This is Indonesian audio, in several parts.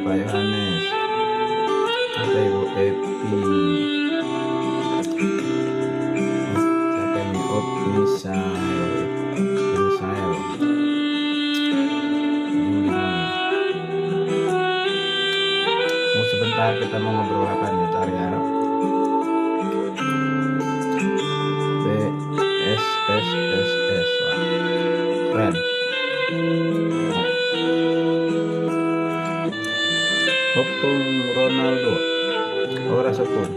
Pak Yohanes, ada Ibu Epi, siapa ini? Misael. Mau sebentar kita mau ngobrol apa nih, tar ya. BSSSS, keren. Opung Ronaldo, ora sepung.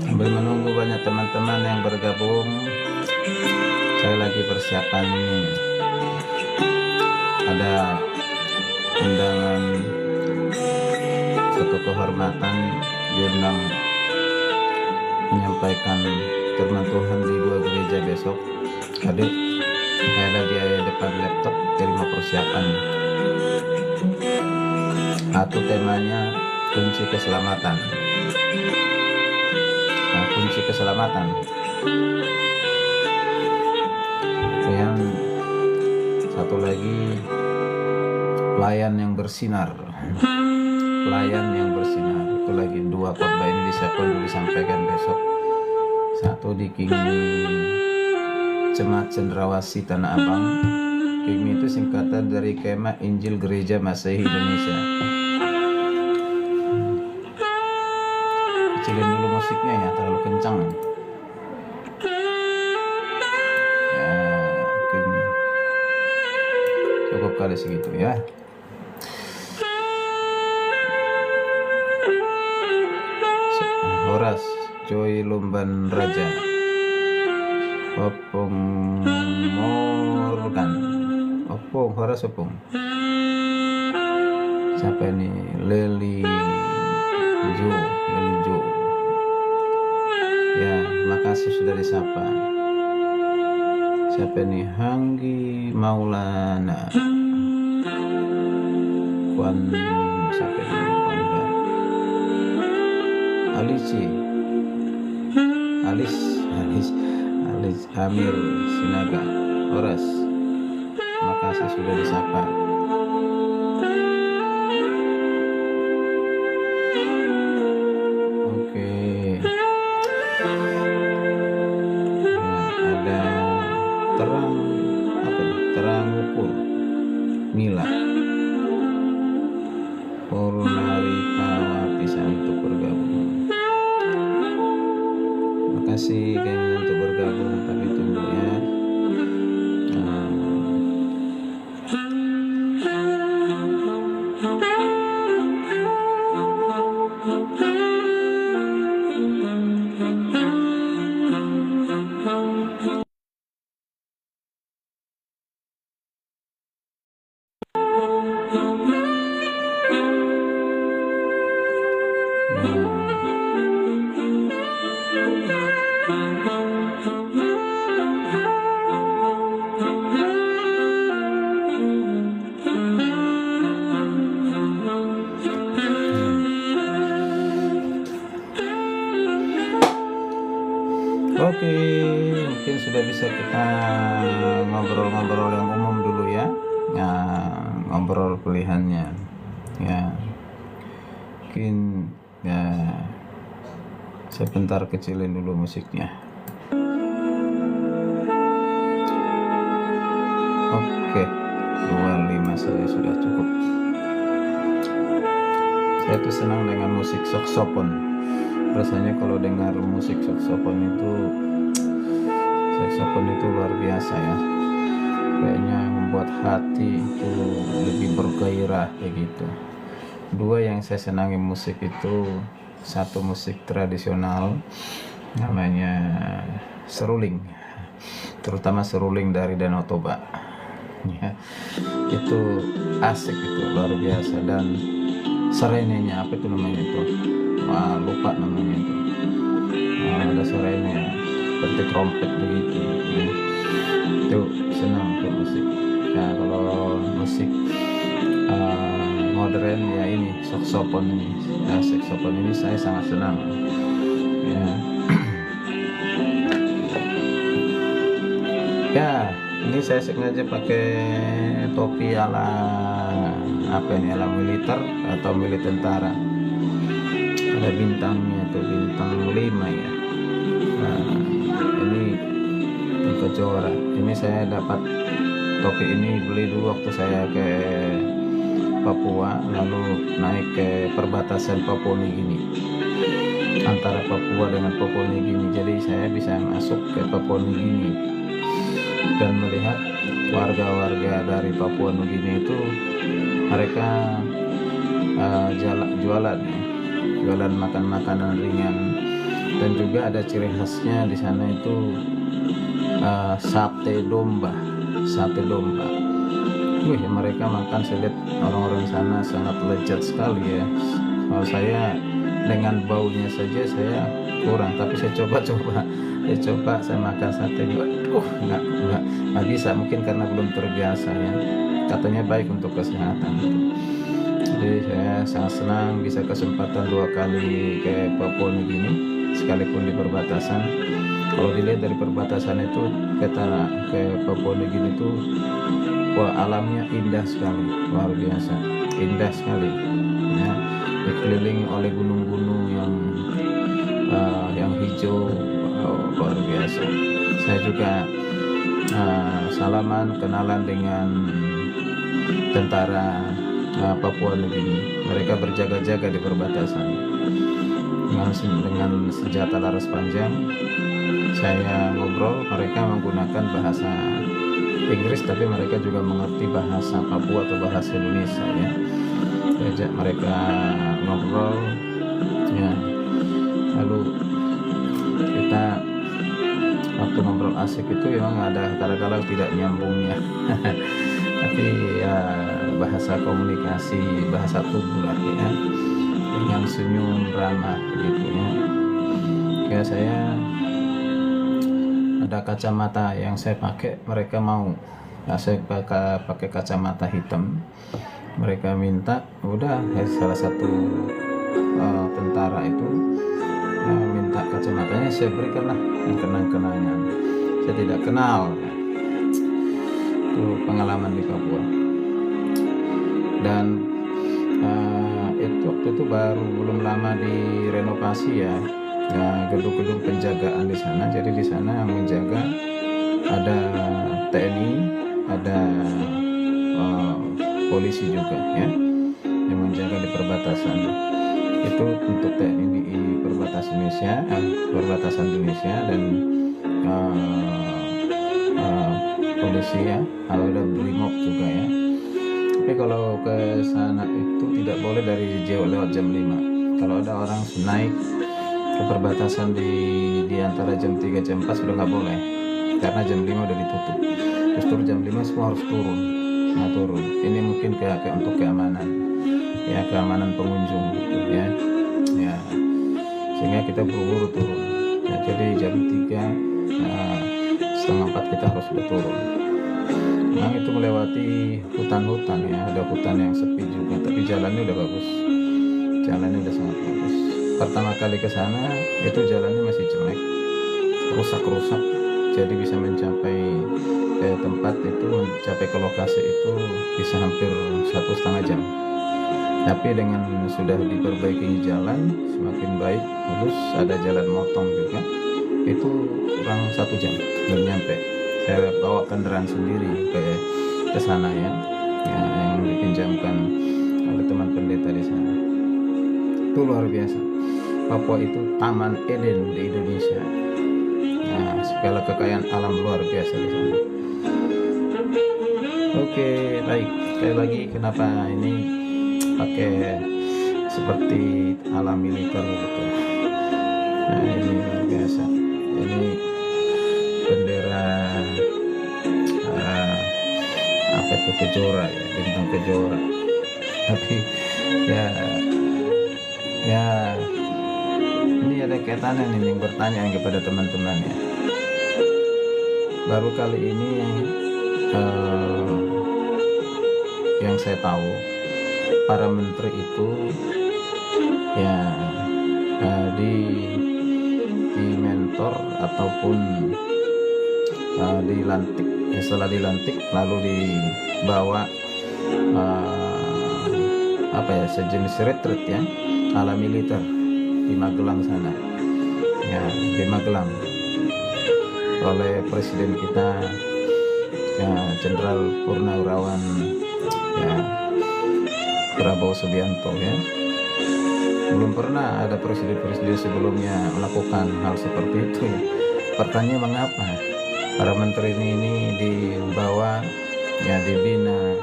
Sambil menunggu banyak teman-teman yang bergabung, saya lagi persiapan ini. Ada undangan satu kehormatan, diundang menyampaikan firman Tuhan di 2 gereja besok. Tadi saya lagi di depan laptop jadi mau persiapan. Satu temanya kunci keselamatan. Nah, kunci keselamatan. Yang satu lagi, pelayan yang bersinar. Pelayan yang bersinar. Itu lagi 2 khotbah ini disampaikan besok. Satu di Kingmi Jemaat Cendrawasih Tanah Abang. Kingmi itu singkatan dari Kemah Injil Gereja Masehi Indonesia. Kecilin dulu musiknya ya, terlalu kencang ya. Mungkin cukup kali segitu ya. Horas Joy Lumban Raja, Opung Morgan, Opung Horas Opung. Siapa ini? Leli Jo. Ya, makasih sudah disapa. Siapa ini? Hanggi Maulana. Siapa ini? Wanda. Alis Amir Sinaga. Horas, makasih sudah disapa. Terang ukur Mila Purnari Pawapisa untuk bergabung. Makasih geng untuk bergabung, tapi tunggu ya. sudah bisa kita ngobrol-ngobrol yang umum dulu ya. Ngobrol pilihannya ya. Mungkin ya sebentar kecilin dulu musiknya. Oke, 25 saya sudah cukup. Saya tuh senang dengan musik saksofon. Rasanya kalau dengar musik saksofon itu luar biasa ya. Kayaknya membuat hati itu lebih bergairah kayak gitu. Dua yang saya senangi musik itu, satu musik tradisional namanya seruling, terutama seruling dari Danau Toba ya. Itu asik, itu luar biasa. Dan serenenya apa itu namanya itu, lupa namanya itu, ada serenya seperti trompet begitu ya. Itu senang tuh musik ya. Kalau musik modern ya ini saksofon ini, saksofon ini saya sangat senang ya. Ya, ini saya sengaja pakai topi ala apa ini, ala militer atau milik tentara. Ada bintangnya tuh, bintang 5 ya. Nah, ini Kejora. Ini saya dapat topi ini, beli dulu waktu saya ke Papua, lalu naik ke perbatasan Papua Nugini, antara Papua dengan Papua Nugini. Jadi saya bisa masuk ke Papua Nugini dan melihat warga-warga dari Papua Nugini itu mereka jualan makan makanan ringan, dan juga ada ciri khasnya di sana itu sate domba. Mereka makan, saya lihat orang-orang sana sangat lezat sekali ya. Kalau saya dengan baunya saja saya kurang, tapi saya coba saya makan sate, nggak bisa, mungkin karena belum terbiasa ya. Katanya baik untuk kesehatan. Jadi saya sangat senang bisa kesempatan 2 kali ke Papua Nugini, sekalipun di perbatasan. Kalau dilihat dari perbatasan itu ke Papua Nugini itu, wah, alamnya indah sekali, luar biasa, indah sekali ya. Dikelilingi oleh gunung-gunung yang hijau, luar biasa. Saya juga kenalan dengan tentara Papua Nugini. Mereka berjaga-jaga di perbatasan dengan senjata laras panjang. Saya ngobrol, mereka menggunakan bahasa Inggris, tapi mereka juga mengerti bahasa Papua atau bahasa Indonesia ya. Ajak mereka ngobrol ya. Lalu kita waktu ngobrol asik itu memang ada kadang-kadang tidak nyambungnya tapi ya bahasa komunikasi, bahasa tubuh lah ya, dengan senyum ramah gitu ya. Kayak saya ada kacamata yang saya pakai, mereka mau. Nah, saya pakai kacamata hitam, mereka minta. Udah, salah satu tentara itu minta kacamatanya, saya berikanlah yang kenang-kenangan. Saya tidak kenal itu pengalaman di Papua. Dan waktu itu baru belum lama direnovasi ya, gedung-gedung penjagaan di sana. Jadi di sana yang menjaga ada TNI, ada polisi juga ya, yang menjaga di perbatasan. Itu untuk TNI di perbatasan Indonesia dan polisi ya, kalau ada BRIMOB juga ya. Tapi kalau ke sana itu tidak boleh dari lewat jam 5. Kalau ada orang naik ke perbatasan di antara jam 3 jam 4 sudah nggak boleh, karena jam 5 udah ditutup. Justru jam 5 semua harus turun. Ini mungkin kayak untuk keamanan ya, keamanan pengunjung gitu ya. Sehingga kita buru-buru turun ya. Jadi jam 3 setengah 4 kita harus sudah turun. Memang itu melewati hutan-hutan ya, ada hutan yang sepi juga, tapi jalannya udah bagus, jalannya udah sangat bagus. Pertama kali ke sana itu jalannya masih jelek, rusak-rusak. jadi bisa mencapai tempat itu, mencapai ke lokasi itu bisa hampir 1,5 jam. Tapi dengan sudah diperbaiki jalan semakin baik, terus ada jalan motong juga, itu kurang 1 jam belum nyampe. Saya bawa kendaraan sendiri ke sana ya, yang dipinjamkan oleh teman pendeta di sana. Itu luar biasa. Papua itu taman Eden di Indonesia. Nah, segala kekayaan alam luar biasa di sana. Oke, baik. Sekali lagi, kenapa ini pakai seperti ala militer gitu. Nah, ini luar biasa. Ini bendera apa itu, Kejora ya, bintang Kejora. Tapi ya ini ada kaitannya nih, yang bertanya kepada teman-teman ya. Baru kali ini yang saya tahu, para menteri itu ya di mentor ataupun dilantik. Setelah dilantik lalu dibawa sejenis retreat ya, ala militer di Magelang sana ya, di Magelang, oleh presiden kita ya, Jenderal Purnawirawan ya, Prabowo Subianto ya. Belum pernah ada presiden-presiden sebelumnya melakukan hal seperti itu ya. Pertanyaan, mengapa para menteri ini dibawa ya, dibina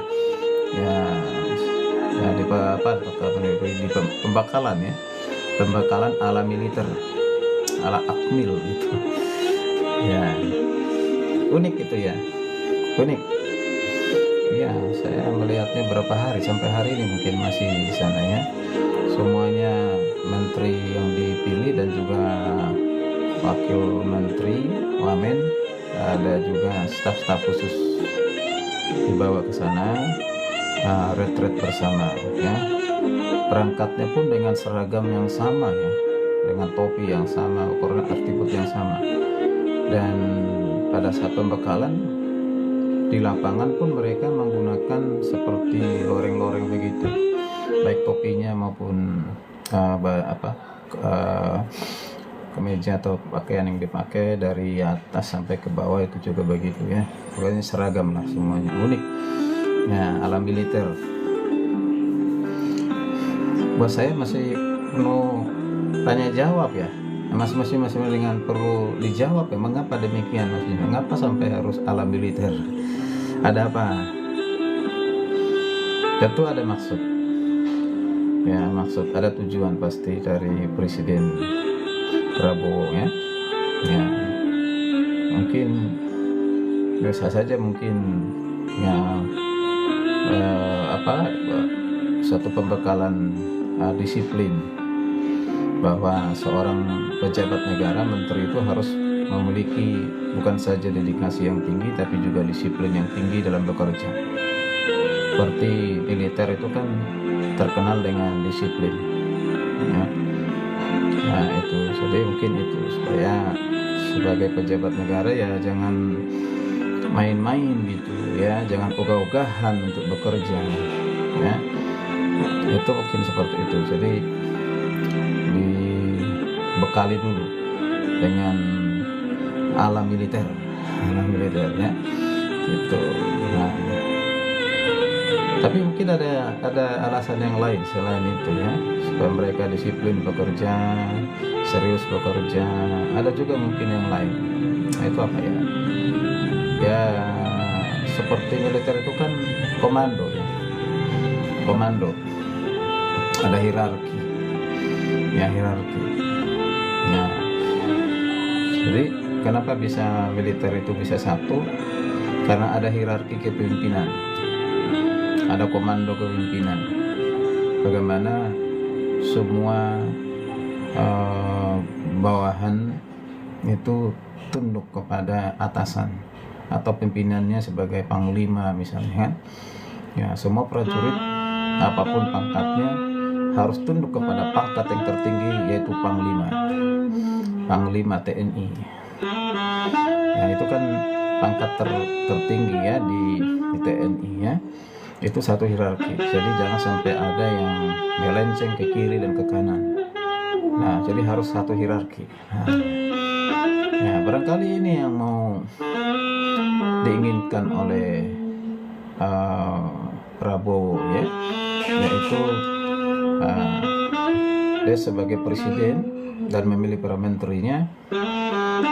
ya di pembakalan ya, pembakalan ala militer, ala Akmil gitu ya. Unik itu ya, unik ya. Saya melihatnya berapa hari, sampai hari ini mungkin masih di sana ya. Semuanya menteri yang dipilih dan juga wakil menteri, wamen, ada juga staf-staf khusus dibawa ke sana, retret bersama ya. Perangkatnya pun dengan seragam yang sama ya, dengan topi yang sama, ukuran atribut yang sama. Dan pada saat pembekalan di lapangan pun mereka menggunakan seperti loreng-loreng begitu, baik topinya maupun kemeja atau pakaian yang dipakai dari atas sampai ke bawah itu juga begitu ya. Pokoknya seragam lah semuanya, unik ya, ala militer. Buat saya masih penuh tanya jawab ya, masing-masing dengan perlu dijawab ya, mengapa demikian, maksudnya mengapa sampai harus ala militer, ada apa? Tentu ada maksud ya, maksud, ada tujuan pasti dari Presiden Prabowo ya. Ya mungkin biasa saja, mungkin ya suatu pembekalan disiplin, bahwa seorang pejabat negara, menteri itu harus memiliki bukan saja dedikasi yang tinggi tapi juga disiplin yang tinggi dalam bekerja. Seperti militer itu kan terkenal dengan disiplin ya. Nah itu, jadi mungkin itu supaya sebagai pejabat negara ya jangan main-main gitu ya, jangan ogah-ogahan untuk bekerja ya. Itu mungkin seperti itu. Jadi dibekali dulu dengan ala militer ya gitu. Nah, tapi mungkin ada alasan yang lain selain itu ya, supaya mereka disiplin bekerja, serius bekerja. Ada juga mungkin yang lain. Nah, itu apa ya? Ya seperti militer itu kan komando ya, komando, ada hierarki ya, hierarki ya. Jadi kenapa bisa militer itu bisa satu? Karena ada hierarki kepemimpinan, ada komando kepemimpinan, bagaimana semua bawahan itu tunduk kepada atasan atau pimpinannya sebagai panglima misalnya kan ya. Semua prajurit apapun pangkatnya harus tunduk kepada pangkat yang tertinggi, yaitu panglima TNI Ya itu kan pangkat tertinggi ya di TNI ya. Itu satu hierarki. Jadi jangan sampai ada yang melenceng ke kiri dan ke kanan. Nah, jadi harus satu hierarki. Nah, ya barangkali ini yang mau diinginkan oleh Prabowo ya, yaitu dia sebagai presiden dan memilih para menterinya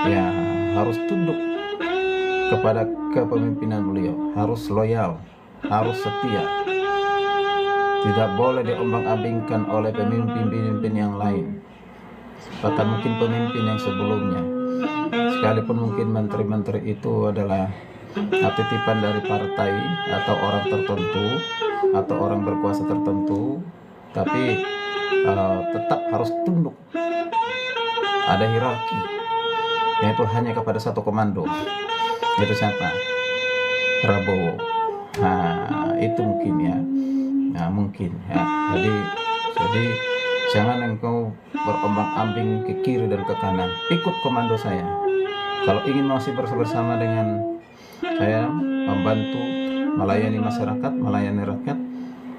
ya harus tunduk kepada kepemimpinan beliau, harus loyal, harus setia, tidak boleh diombang-ambingkan oleh pemimpin-pemimpin yang lain, bahkan mungkin pemimpin yang sebelumnya, sekalipun mungkin menteri-menteri itu adalah titipan dari partai atau orang tertentu atau orang berkuasa tertentu, tapi tetap harus tunduk. Ada hierarki, yaitu hanya kepada satu komando, yaitu siapa? Prabowo. Nah itu mungkin ya, nah mungkin ya. Jadi jangan engkau berombang-ambing ke kiri dan ke kanan, ikut komando saya. Kalau ingin masih bersama dengan saya, membantu melayani masyarakat, melayani rakyat,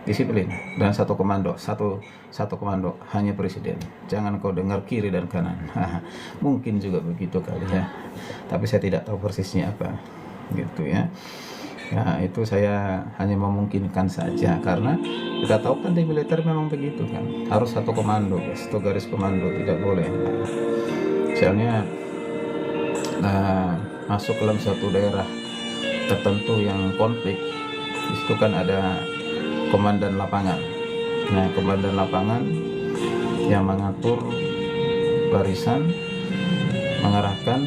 disiplin dan satu komando, satu komando, hanya presiden. Jangan kau dengar kiri dan kanan. Mungkin juga begitu kali ya, tapi saya tidak tahu persisnya apa gitu ya. Ya itu saya hanya memungkinkan saja, karena kita tahu kan di militer memang begitu kan, harus satu komando, satu garis komando, tidak boleh. Misalnya masuk dalam satu daerah tertentu yang konflik, itu kan ada komandan lapangan. Nah, komandan lapangan yang mengatur barisan, mengarahkan,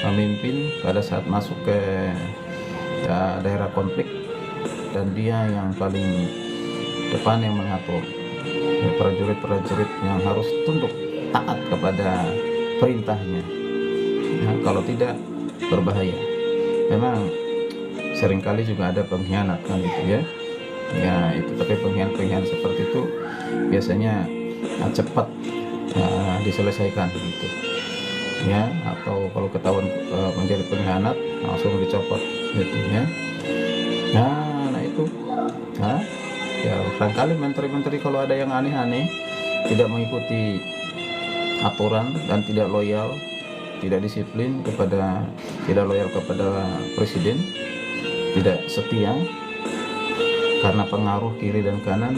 memimpin pada saat masuk ke daerah konflik, dan dia yang paling depan yang mengatur prajurit-prajurit yang harus tunduk taat kepada perintahnya. Nah, kalau tidak berbahaya. Memang seringkali juga ada pengkhianat kan gitu ya. Ya itu, tapi pengkhianat seperti itu biasanya cepat diselesaikan gitu ya, atau kalau ketahuan menjadi pengkhianat langsung dicopot gitu ya. Nah itu ya barangkali menteri-menteri kalau ada yang aneh-aneh, tidak mengikuti aturan dan tidak loyal, tidak disiplin tidak loyal kepada presiden, tidak setia karena pengaruh kiri dan kanan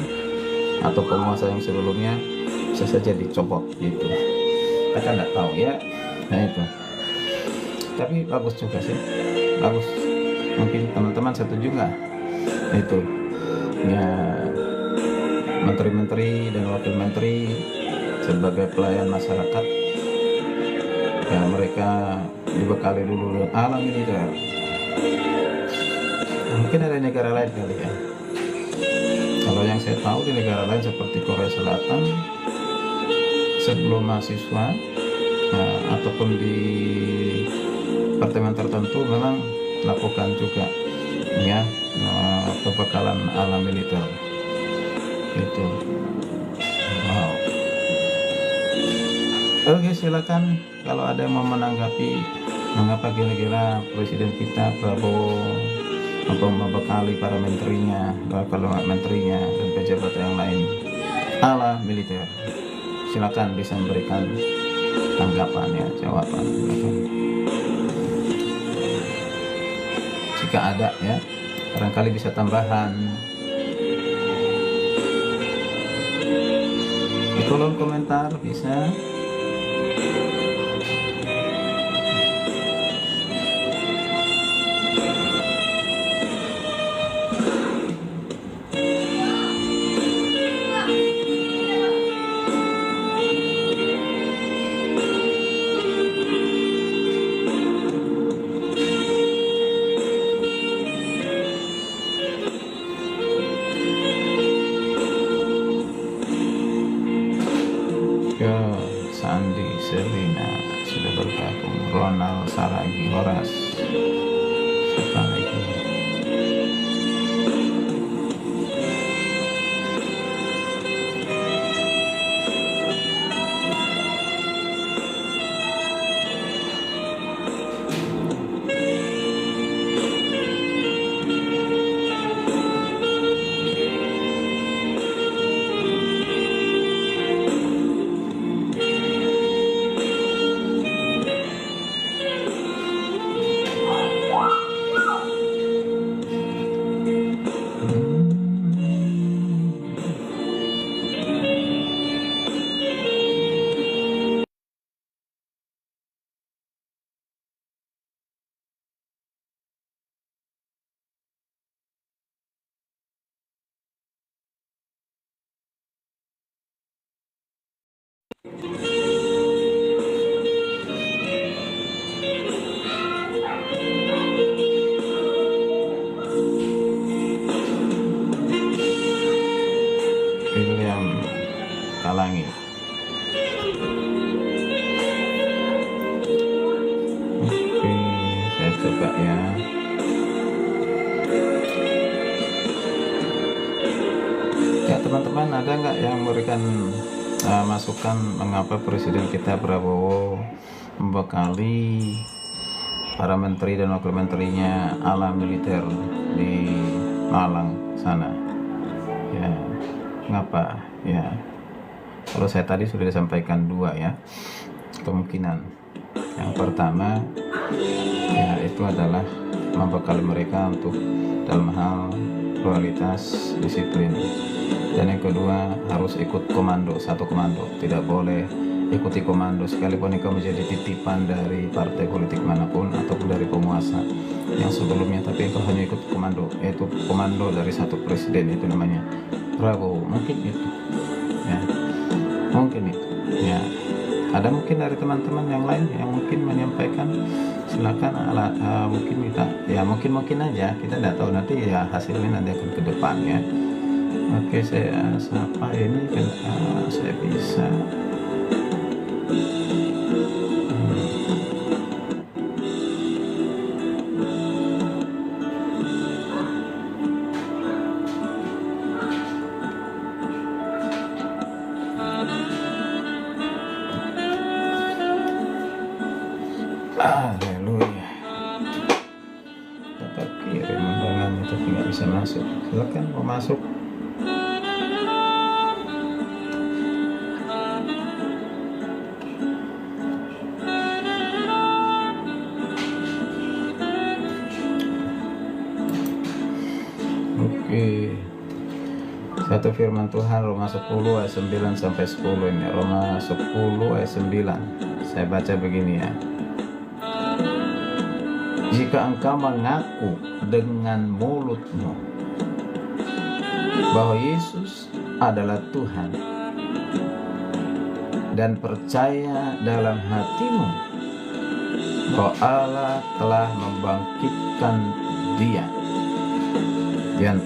atau penguasa yang sebelumnya, bisa saja dicopot gitu. Kita nggak tahu ya. Nah itu, tapi bagus juga sih, bagus. Mungkin teman-teman setuju nggak itu ya, menteri-menteri dan wakil menteri sebagai pelayan masyarakat ya, mereka dibekali dulu dengan alam militer. Mungkin ada negara lain kali ya. Kalau yang saya tahu di negara lain seperti Korea Selatan, sebelum mahasiswa ataupun di departemen tertentu memang lakukan juga ya pembekalan alam militer itu. Wow. Oke, silakan kalau ada yang mau menanggapi mengapa kira-kira presiden kita Prabowo membekali para menterinya, kalau menterinya dan pejabat yang lain ala militer. Silakan bisa memberikan tanggapan ya, jawaban. Jika ada ya, barangkali bisa tambahan di kolom komentar bisa. Sandi, Selina sudah bergabung, Ronald, Saragi, Horas, siapa lagi? William Kalangi. Oke, saya coba ya. Ya teman-teman, ada nggak yang memberikan masukan mengapa Presiden kita Prabowo membekali para menteri dan wakil menterinya ala militer di Malang sana? Ya, ngapa? Ya, kalau saya tadi sudah disampaikan dua ya kemungkinan. Yang pertama, ya itu adalah membekali mereka untuk dalam hal loyalitas, disiplin. Dan yang kedua, harus ikut komando, satu komando. Tidak boleh ikuti komando sekalipun itu menjadi titipan dari partai politik manapun ataupun dari penguasa yang sebelumnya, tapi engkau hanya ikut komando, yaitu komando dari satu presiden, itu namanya Prabowo. Mungkin itu ya, mungkin itu ya. Ada mungkin dari teman-teman yang lain yang mungkin menyampaikan, silakan. Mungkin kita ya, mungkin aja, kita tidak tahu, nanti ya hasilnya nanti akan ke depan ya. Oke, saya sapa ini saya bisa. Haleluya. Dapat kirim undangannya tapi nggak bisa masuk. Silakan mau masuk. Oke. Satu firman Tuhan Roma 10 ayat 9 sampai 10 ini. Roma 10 ayat 9. Saya baca begini ya. Jika engkau mengaku dengan mulutmu bahwa Yesus adalah Tuhan dan percaya dalam hatimu bahwa Allah telah membangkitkan Dia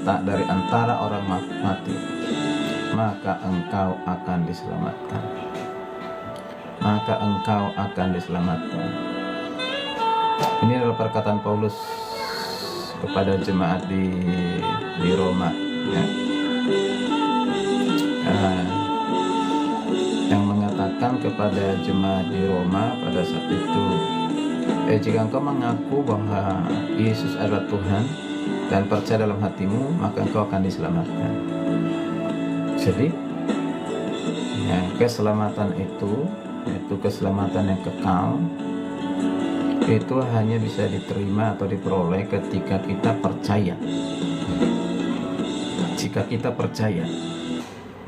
dari antara orang mati, maka engkau akan diselamatkan. Maka engkau akan diselamatkan. Ini adalah perkataan Paulus kepada jemaat di Roma ya. Yang mengatakan kepada jemaat di Roma pada saat itu, jika engkau mengaku bahwa Yesus adalah Tuhan dan percaya dalam hatimu, maka engkau akan diselamatkan. Jadi ya, keselamatan itu, yaitu keselamatan yang kekal, itu hanya bisa diterima atau diperoleh ketika kita percaya. Jika kita percaya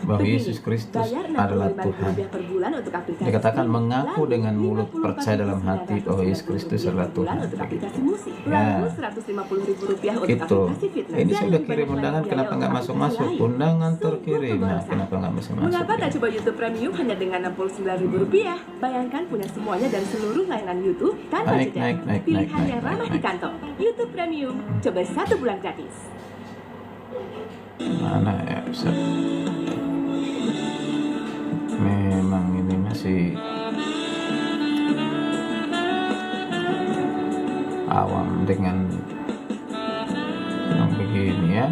bahwa Yesus Kristus adalah Tuhan. Dikatakan mengaku dengan mulut, percaya dalam hati bahwa Yesus Kristus adalah Tuhan. Ya, itu. Ini sudah kirim undangan, kenapa nggak masuk-masuk? Undangan terkirim, nah, kenapa nggak masuk-masuk? Mengapa nggak coba YouTube Premium hanya dengan Rp69.000? Bayangkan punya semuanya dari seluruh layanan YouTube tanpa jeda. Pilihan yang ramah di kantong. YouTube Premium, coba 1 bulan gratis. Mana ya, bisa. Memang ini masih awam dengan yang begini ya.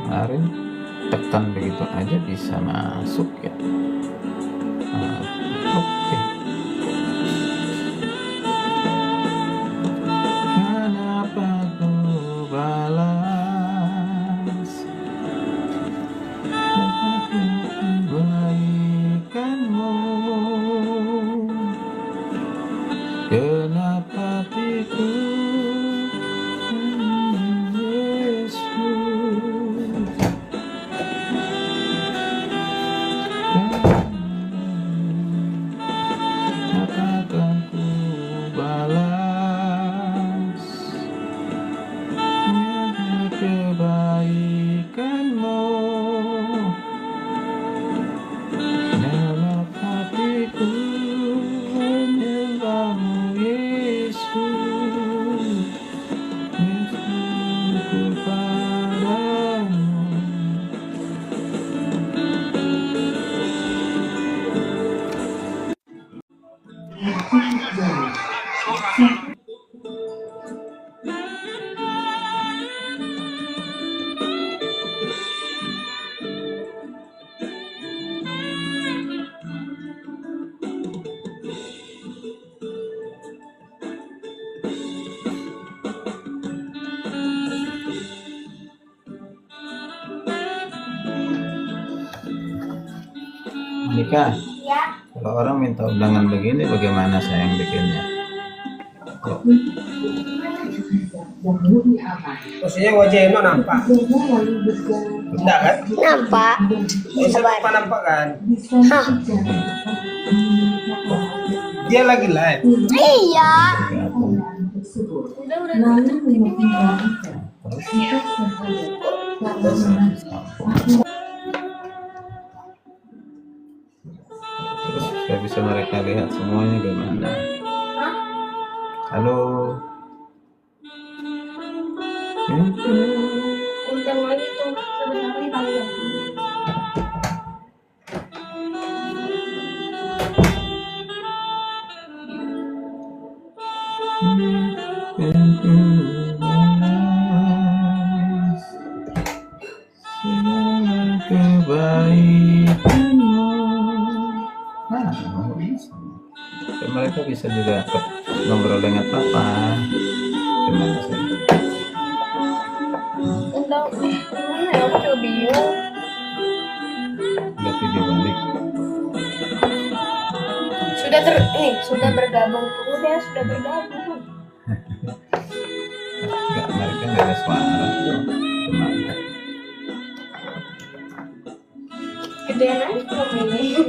Kemarin tekan begitu aja bisa masuk ya. Oke. Kenapa ku balas kebaikanmu? Kenapa hatiku Yesus? Nikah. Kalau orang minta undangan begini, bagaimana sayang bikinnya? Kok? Maksudnya wajah Eno nampak? Enggak kan? Nampak. Siapa nampak kan? Hah. Dia lagi live. Iya. Terus supaya bisa mereka lihat semuanya gimana? Halo. Undang lagi tuh sebenarnya kalian. Kebaikanmu. Nah, bisa. Mereka bisa juga ngobrol dengan papa. Gimana sih? Undang. Mana ya? Aku juga bingung. Lihat video balik. Sudah bergabung tuh. Udah sudah bergabung. Enggak, mereka nggak ada suara. Gimana? Gedean aja kalau ini.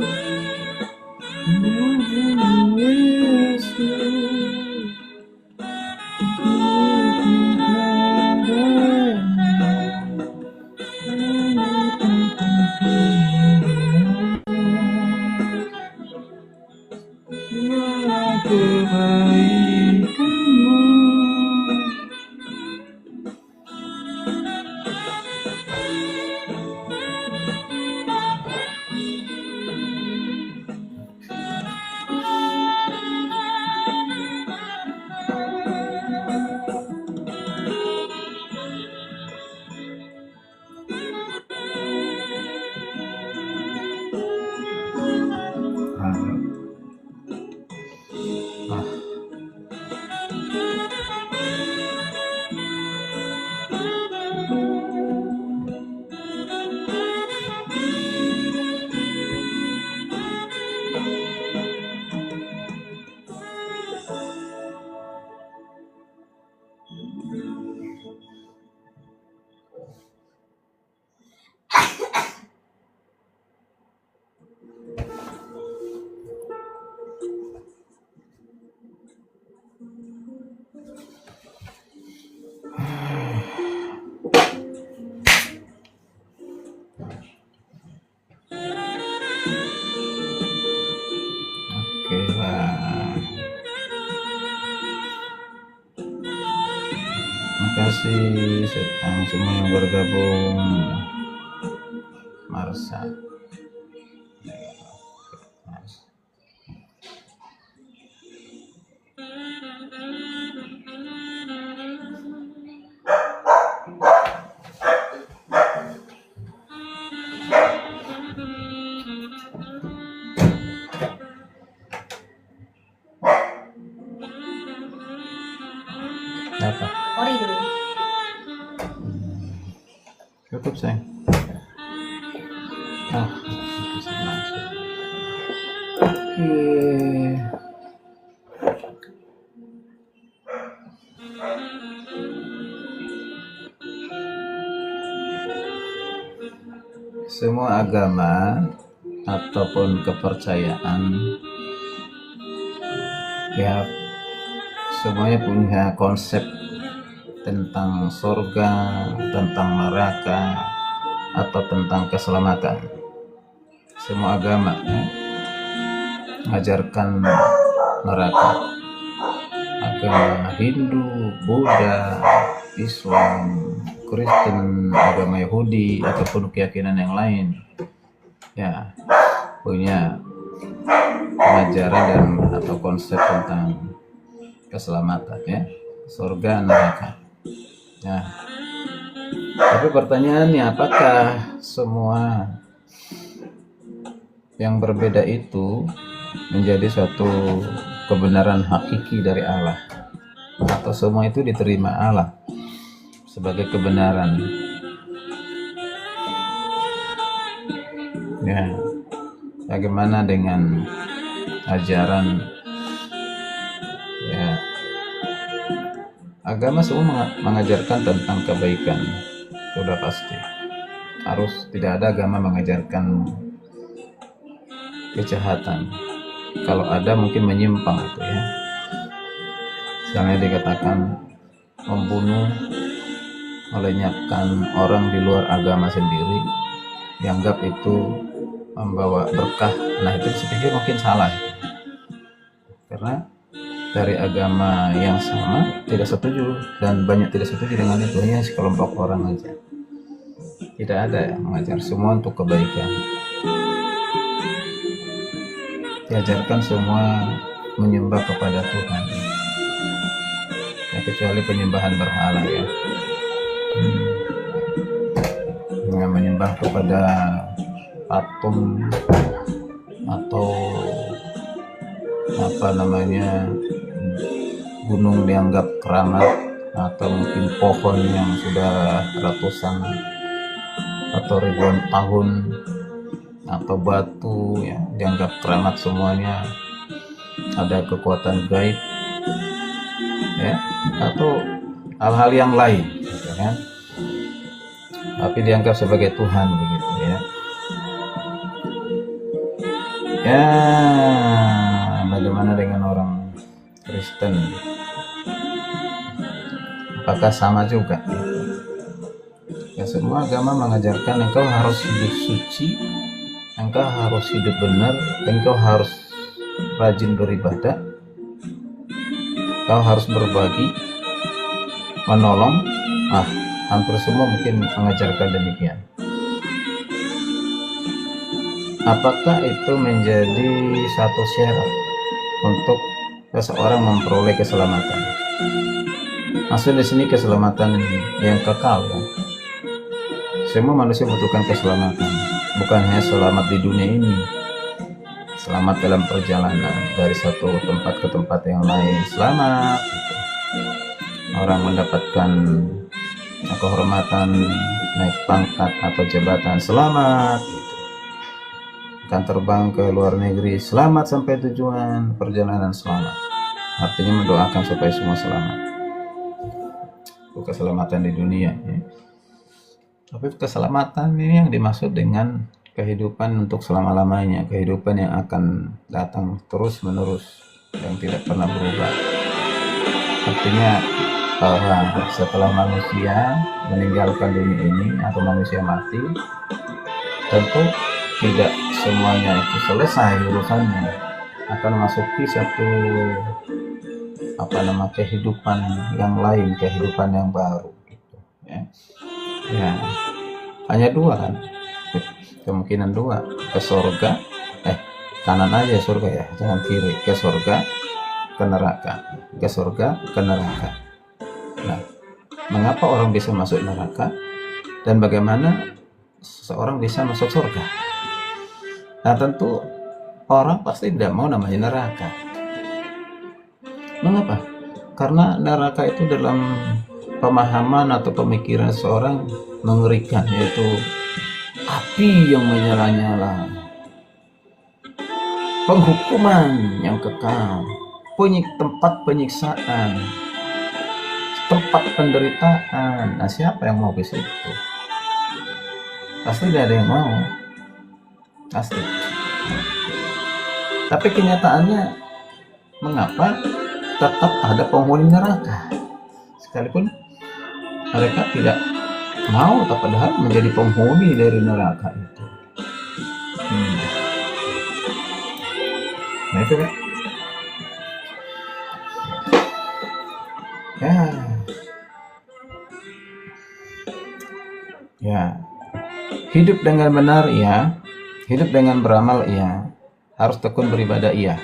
Ah. Oke lah. Makasih semua yang bergabung. Marsa. Apa? Ori dulu. Tutup sayang. Ah, langsung. Oke. Semua agama ataupun kepercayaan ya semuanya punya konsep tentang surga, tentang neraka, atau tentang keselamatan. Semua agama mengajarkan neraka. Agama Hindu, Buddha, Islam, Kristen, agama Yahudi, ataupun keyakinan yang lain, ya punya pengajaran dan atau konsep tentang keselamatan, ya, surga, neraka. Nah, tapi pertanyaannya, apakah semua yang berbeda itu menjadi suatu kebenaran hakiki dari Allah, atau semua itu diterima Allah sebagai kebenaran? Ya, bagaimana dengan ajaran ya, agama semua mengajarkan tentang kebaikan, sudah pasti. Harus tidak ada agama mengajarkan kejahatan. Kalau ada mungkin menyimpang itu ya. Misalnya dikatakan membunuh, melenyapkan orang di luar agama sendiri, dianggap itu membawa berkah. Nah itu saya mungkin salah, karena dari agama yang sama tidak setuju, dan banyak tidak setuju dengan itu, hanya sekelompok orang aja. Tidak ada yang mengajar, semua untuk kebaikan. Diajarkan semua menyembah kepada Tuhan, ya, kecuali penyembahan berhala ya. Menyembah kepada patung atau apa namanya, gunung dianggap keramat, atau mungkin pohon yang sudah ratusan atau ribuan tahun, atau batu ya dianggap keramat, semuanya ada kekuatan gaib ya, atau hal-hal yang lain gitu kan, tapi dianggap sebagai Tuhan begitu ya. Ya, bagaimana dengan orang Kristen? Apakah sama juga? Ya, semua agama mengajarkan engkau harus hidup suci, engkau harus hidup benar, engkau harus rajin beribadah, engkau harus berbagi, menolong. Hampir semua mungkin mengajarkan demikian. Apakah itu menjadi satu syarat untuk seseorang memperoleh keselamatan? Maksud di sini keselamatan yang kekal ya. Semua manusia membutuhkan keselamatan, bukan hanya selamat di dunia ini, selamat dalam perjalanan dari satu tempat ke tempat yang lain, selamat gitu. Orang mendapatkan kehormatan, naik pangkat atau jabatan, selamat gitu. Akan terbang ke luar negeri, selamat sampai tujuan, perjalanan selamat. Artinya mendoakan supaya semua selamat. Keselamatan di dunia ya. Tapi keselamatan ini yang dimaksud dengan kehidupan untuk selama-lamanya, kehidupan yang akan datang terus menerus, yang tidak pernah berubah. Artinya bahwa setelah manusia meninggalkan dunia ini atau manusia mati, tentu tidak semuanya itu selesai urusannya, akan memasuki satu kehidupan yang lain, kehidupan yang baru gitu ya. Ya, hanya dua kan, kemungkinan dua, ke surga, kanan aja surga ya, jangan kiri, ke surga, ke neraka, ke surga, ke neraka. Nah, mengapa orang bisa masuk neraka, dan bagaimana seseorang bisa masuk surga? Nah, tentu orang pasti tidak mau namanya neraka. Mengapa? Karena neraka itu dalam pemahaman atau pemikiran seorang mengerikan, yaitu api yang menyala-nyala, penghukuman yang kekal, tempat penyiksaan, tempat penderitaan. Nah, siapa yang mau ke situ? Pasti tidak ada yang mau, pasti. Tapi kenyataannya, mengapa tetap ada penghuni neraka? Sekalipun mereka tidak mau, tak padahal menjadi penghuni dari neraka itu. Nah itu kan. Ya. Hidup dengan benar ya, hidup dengan beramal ya, harus tekun beribadah iya.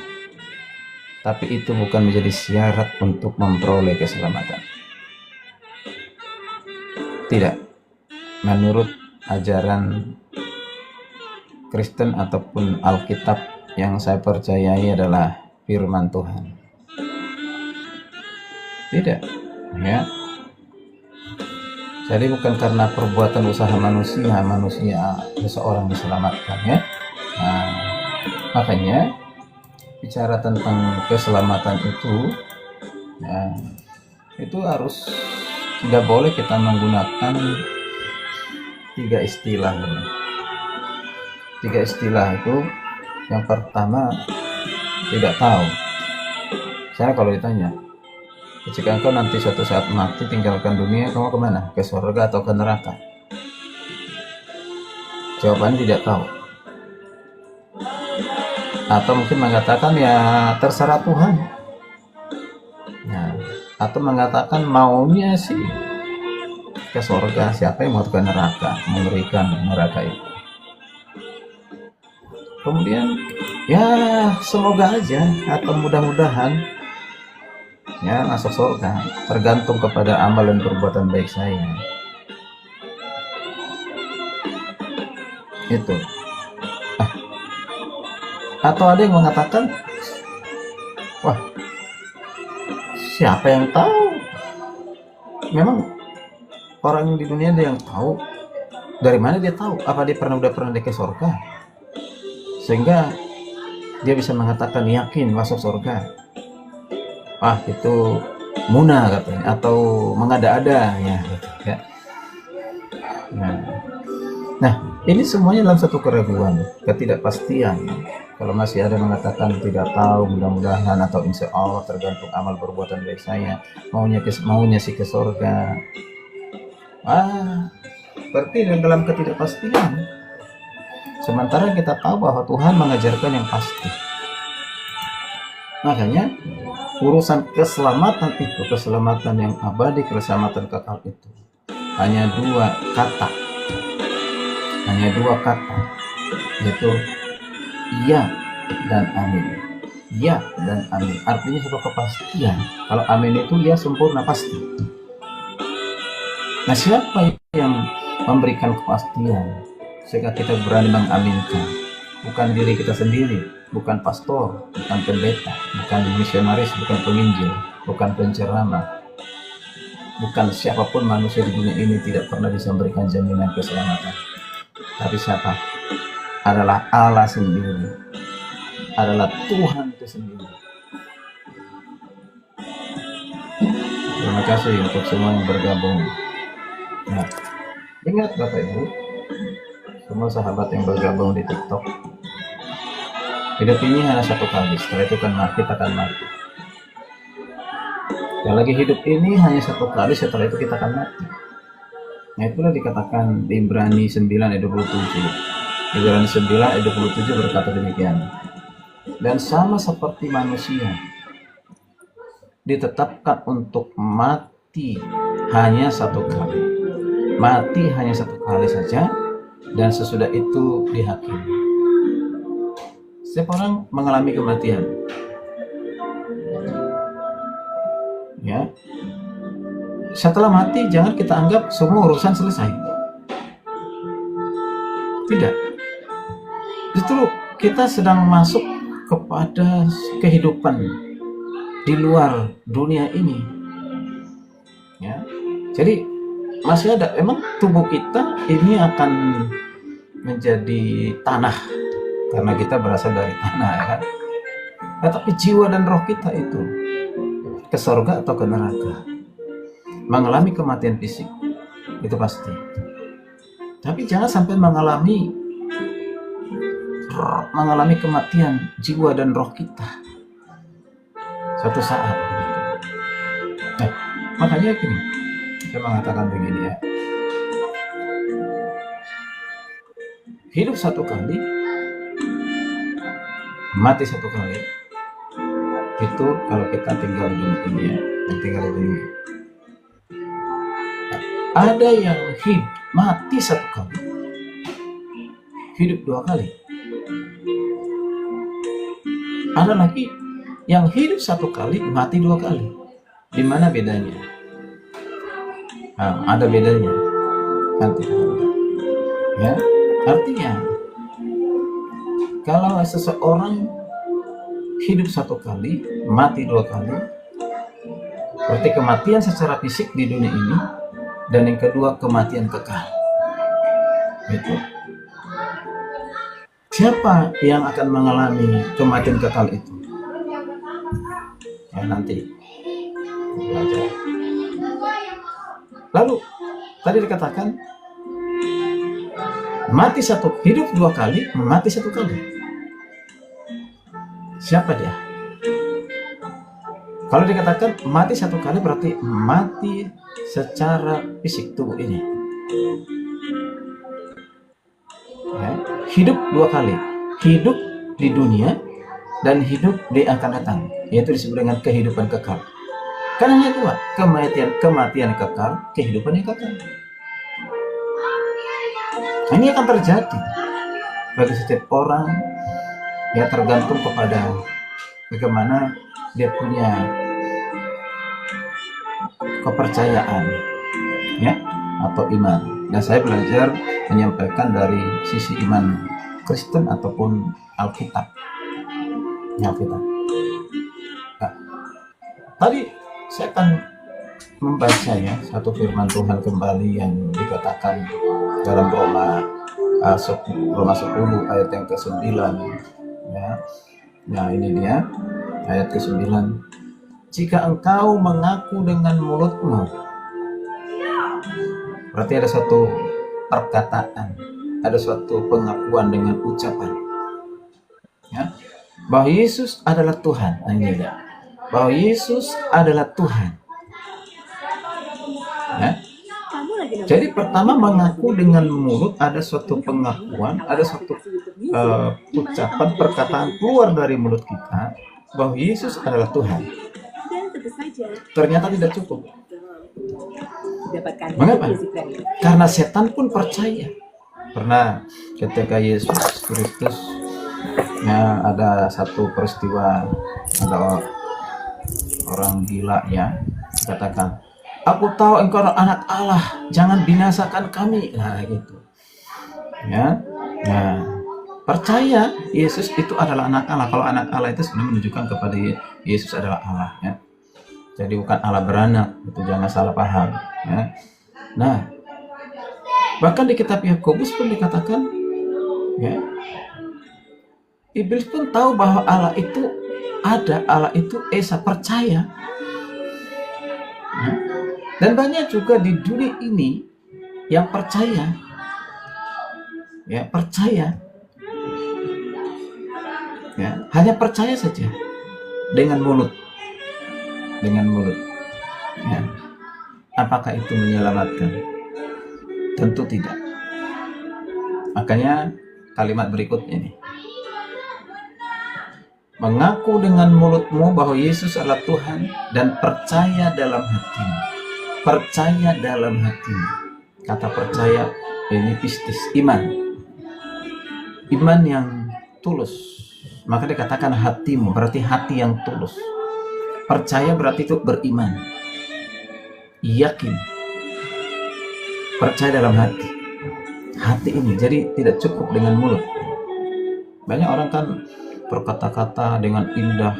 Tapi itu bukan menjadi syarat untuk memperoleh keselamatan. Tidak. Menurut ajaran Kristen ataupun Alkitab yang saya percayai adalah firman Tuhan. Tidak. Ya. Jadi bukan karena perbuatan usaha manusia seseorang diselamatkan ya. Nah, Makanya bicara tentang keselamatan itu, ya, itu harus tidak boleh kita menggunakan tiga istilah. Tiga istilah itu, yang pertama tidak tahu. Saya kalau ditanya, jika engkau nanti suatu saat mati tinggalkan dunia, kamu kemana? Ke surga atau ke neraka? Jawabannya tidak tahu. Atau mungkin mengatakan ya terserah Tuhan. Nah, atau mengatakan maunya sih ke surga, siapa yang mau ke neraka, mengerikan neraka itu. Kemudian ya semoga aja atau mudah-mudahan ya masuk surga, tergantung kepada amal dan perbuatan baik saya. Itu. Atau ada yang mengatakan, wah, siapa yang tahu? Memang orang di dunia ada yang tahu. Dari mana dia tahu? Apa dia udah pernah ke surga? Sehingga dia bisa mengatakan yakin masuk surga. Ah, itu muna katanya, atau mengada-ada ya, gitu, ya. Nah, ini semuanya dalam satu keraguan, ketidakpastian. Kalau masih ada mengatakan tidak tahu, mudah-mudahan, atau insya Allah, tergantung amal perbuatan baik saya, maunya sih ke surga. Berarti dalam ketidakpastian. Sementara kita tahu bahwa Tuhan mengajarkan yang pasti. Makanya urusan keselamatan itu, keselamatan yang abadi, keselamatan kekal itu hanya dua kata, yaitu iya dan amin. Iya dan amin artinya satu kepastian. Kalau amin itu ya sempurna, pasti. Nah, siapa yang memberikan kepastian sehingga kita berani mengaminkan? Bukan diri kita sendiri, bukan pastor, bukan pendeta, bukan misionaris, bukan penginjil, bukan penceramah, bukan siapapun manusia di dunia ini tidak pernah bisa memberikan jaminan keselamatan. Tapi siapa? Adalah Allah sendiri, adalah Tuhan itu sendiri. Terima kasih untuk semua yang bergabung. Nah, ingat Bapak Ibu, semua sahabat yang bergabung di TikTok, hidup ini hanya satu kali, setelah itu kita akan mati. Dan lagi hidup ini hanya satu kali, setelah itu kita akan mati. Nah, itulah dikatakan di Ibrani 9 ayat 27. Ibrani 9 ayat 27 berkata demikian. Dan sama seperti manusia ditetapkan untuk mati hanya satu kali. Mati hanya satu kali saja, dan sesudah itu dihakimi. Setiap orang mengalami kematian. Ya. Setelah mati jangan kita anggap semua urusan selesai. Tidak. Justru kita sedang masuk kepada kehidupan di luar dunia ini. Ya. Jadi masih ada, emang tubuh kita ini akan menjadi tanah karena kita berasal dari tanah, ya kan? Tapi jiwa dan roh kita itu ke surga atau ke neraka, mengalami kematian fisik itu pasti. Tapi jangan sampai mengalami kematian jiwa dan roh kita suatu saat. Nah, makanya gini, saya mengatakan begini ya. Hidup satu kali, mati satu kali. Itu kalau kita tinggal di dunia, tinggal di dunia. Ada yang mati satu kali, hidup dua kali. Ada lagi yang hidup satu kali, mati dua kali. Di mana bedanya? Nah, ada bedanya. Nanti, ya, artinya kalau seseorang hidup satu kali, mati dua kali, berarti kematian secara fisik di dunia ini, dan yang kedua kematian kekal. Gitu. Siapa yang akan mengalami kematian kekal itu? Ya, nanti belajar. Lalu tadi dikatakan mati satu, hidup 2 kali, mati 1 kali. Siapa dia? Kalau dikatakan mati 1 kali berarti mati secara fisik tubuh ini. Ya, hidup 2 kali, hidup di dunia dan hidup di akan datang, yaitu disebut dengan kehidupan kekal. Karena hanya 2, kematian kekal, kehidupan yang kekal. Ini akan terjadi bagi setiap orang, ya tergantung kepada bagaimana dia punya kepercayaan, ya, atau iman. Dan saya belajar menyampaikan dari sisi iman Kristen ataupun Alkitab. Ya, Alkitab. Nah, tadi saya akan membaca ya satu firman Tuhan kembali yang dikatakan dalam Roma 10 ayat yang ke-9, ya. Nah, ini dia ayat ke-9. Jika engkau mengaku dengan mulutmu, berarti ada suatu perkataan, ada suatu pengakuan dengan ucapan, ya, bahwa Yesus adalah Tuhan. Nah, ini dia, bahwa Yesus adalah Tuhan, ya. Jadi pertama mengaku dengan mulut, ada suatu pengakuan, ada suatu ucapan, perkataan keluar dari mulut kita bahwa Yesus adalah Tuhan. Ternyata tidak cukup. Mengapa? Karena setan pun percaya. Pernah ketika Yesus Kristus, ya, ada satu peristiwa, ada orang gila, ya, katakan, aku tahu engkau anak Allah, jangan binasakan kami. Nah, gitu. Ya. Nah, percaya Yesus itu adalah anak Allah. Kalau anak Allah itu sebenarnya menunjukkan kepada Yesus adalah Allah, ya. Jadi bukan Allah beranak, itu jangan salah paham, ya. Nah, bahkan di kitab Yakobus pun dikatakan, ya, iblis pun tahu bahwa Allah itu ada, Allah itu Esa, percaya. Ya. Dan banyak juga di dunia ini yang percaya, ya, percaya, ya, hanya percaya saja dengan mulut, ya. Apakah itu menyelamatkan? Tentu tidak. Makanya kalimat berikutnya ini, mengaku dengan mulutmu bahwa Yesus adalah Tuhan dan percaya dalam hatimu. Percaya dalam hatimu. Kata percaya ini pistis, iman. Iman yang tulus. Maka dikatakan hatimu, berarti hati yang tulus. Percaya berarti itu beriman, yakin, percaya dalam hati. Hati ini, jadi tidak cukup dengan mulut. Banyak orang kan berkata-kata dengan indah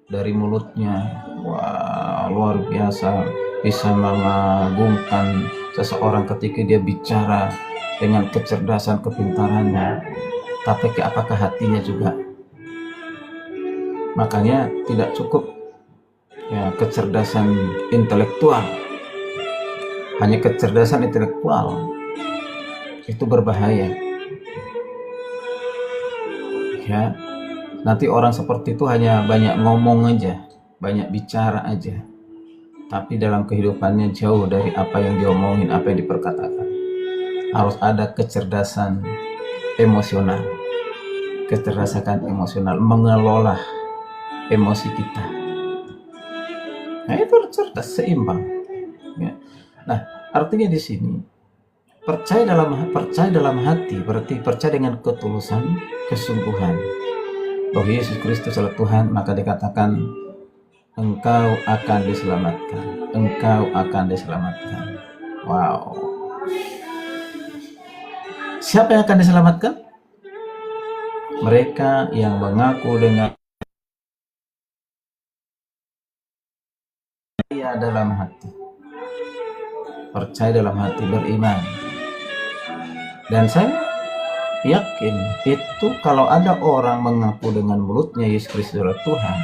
dari mulutnya, wah, luar biasa, bisa mengagumkan seseorang ketika dia bicara dengan kecerdasan, kepintarannya. Tapi apakah hatinya juga? Makanya tidak cukup, ya, kecerdasan intelektual, hanya kecerdasan intelektual itu berbahaya, ya. Nanti orang seperti itu hanya banyak ngomong aja, banyak bicara aja, tapi dalam kehidupannya jauh dari apa yang diomongin, apa yang diperkatakan. Harus ada kecerdasan emosional, kecerdasan emosional, mengelola emosi kita. Nah, itu cerdas, seimbang, ya. Nah, artinya di sini percaya dalam hati berarti percaya dengan ketulusan, kesungguhan bahwa Yesus Kristus adalah Tuhan. Maka dikatakan engkau akan diselamatkan, engkau akan diselamatkan. Wow. Siapa yang akan diselamatkan? Mereka yang mengaku dengan dalam hati, percaya dalam hati, beriman. Dan saya yakin itu kalau ada orang mengaku dengan mulutnya Yesus Kristus adalah Tuhan,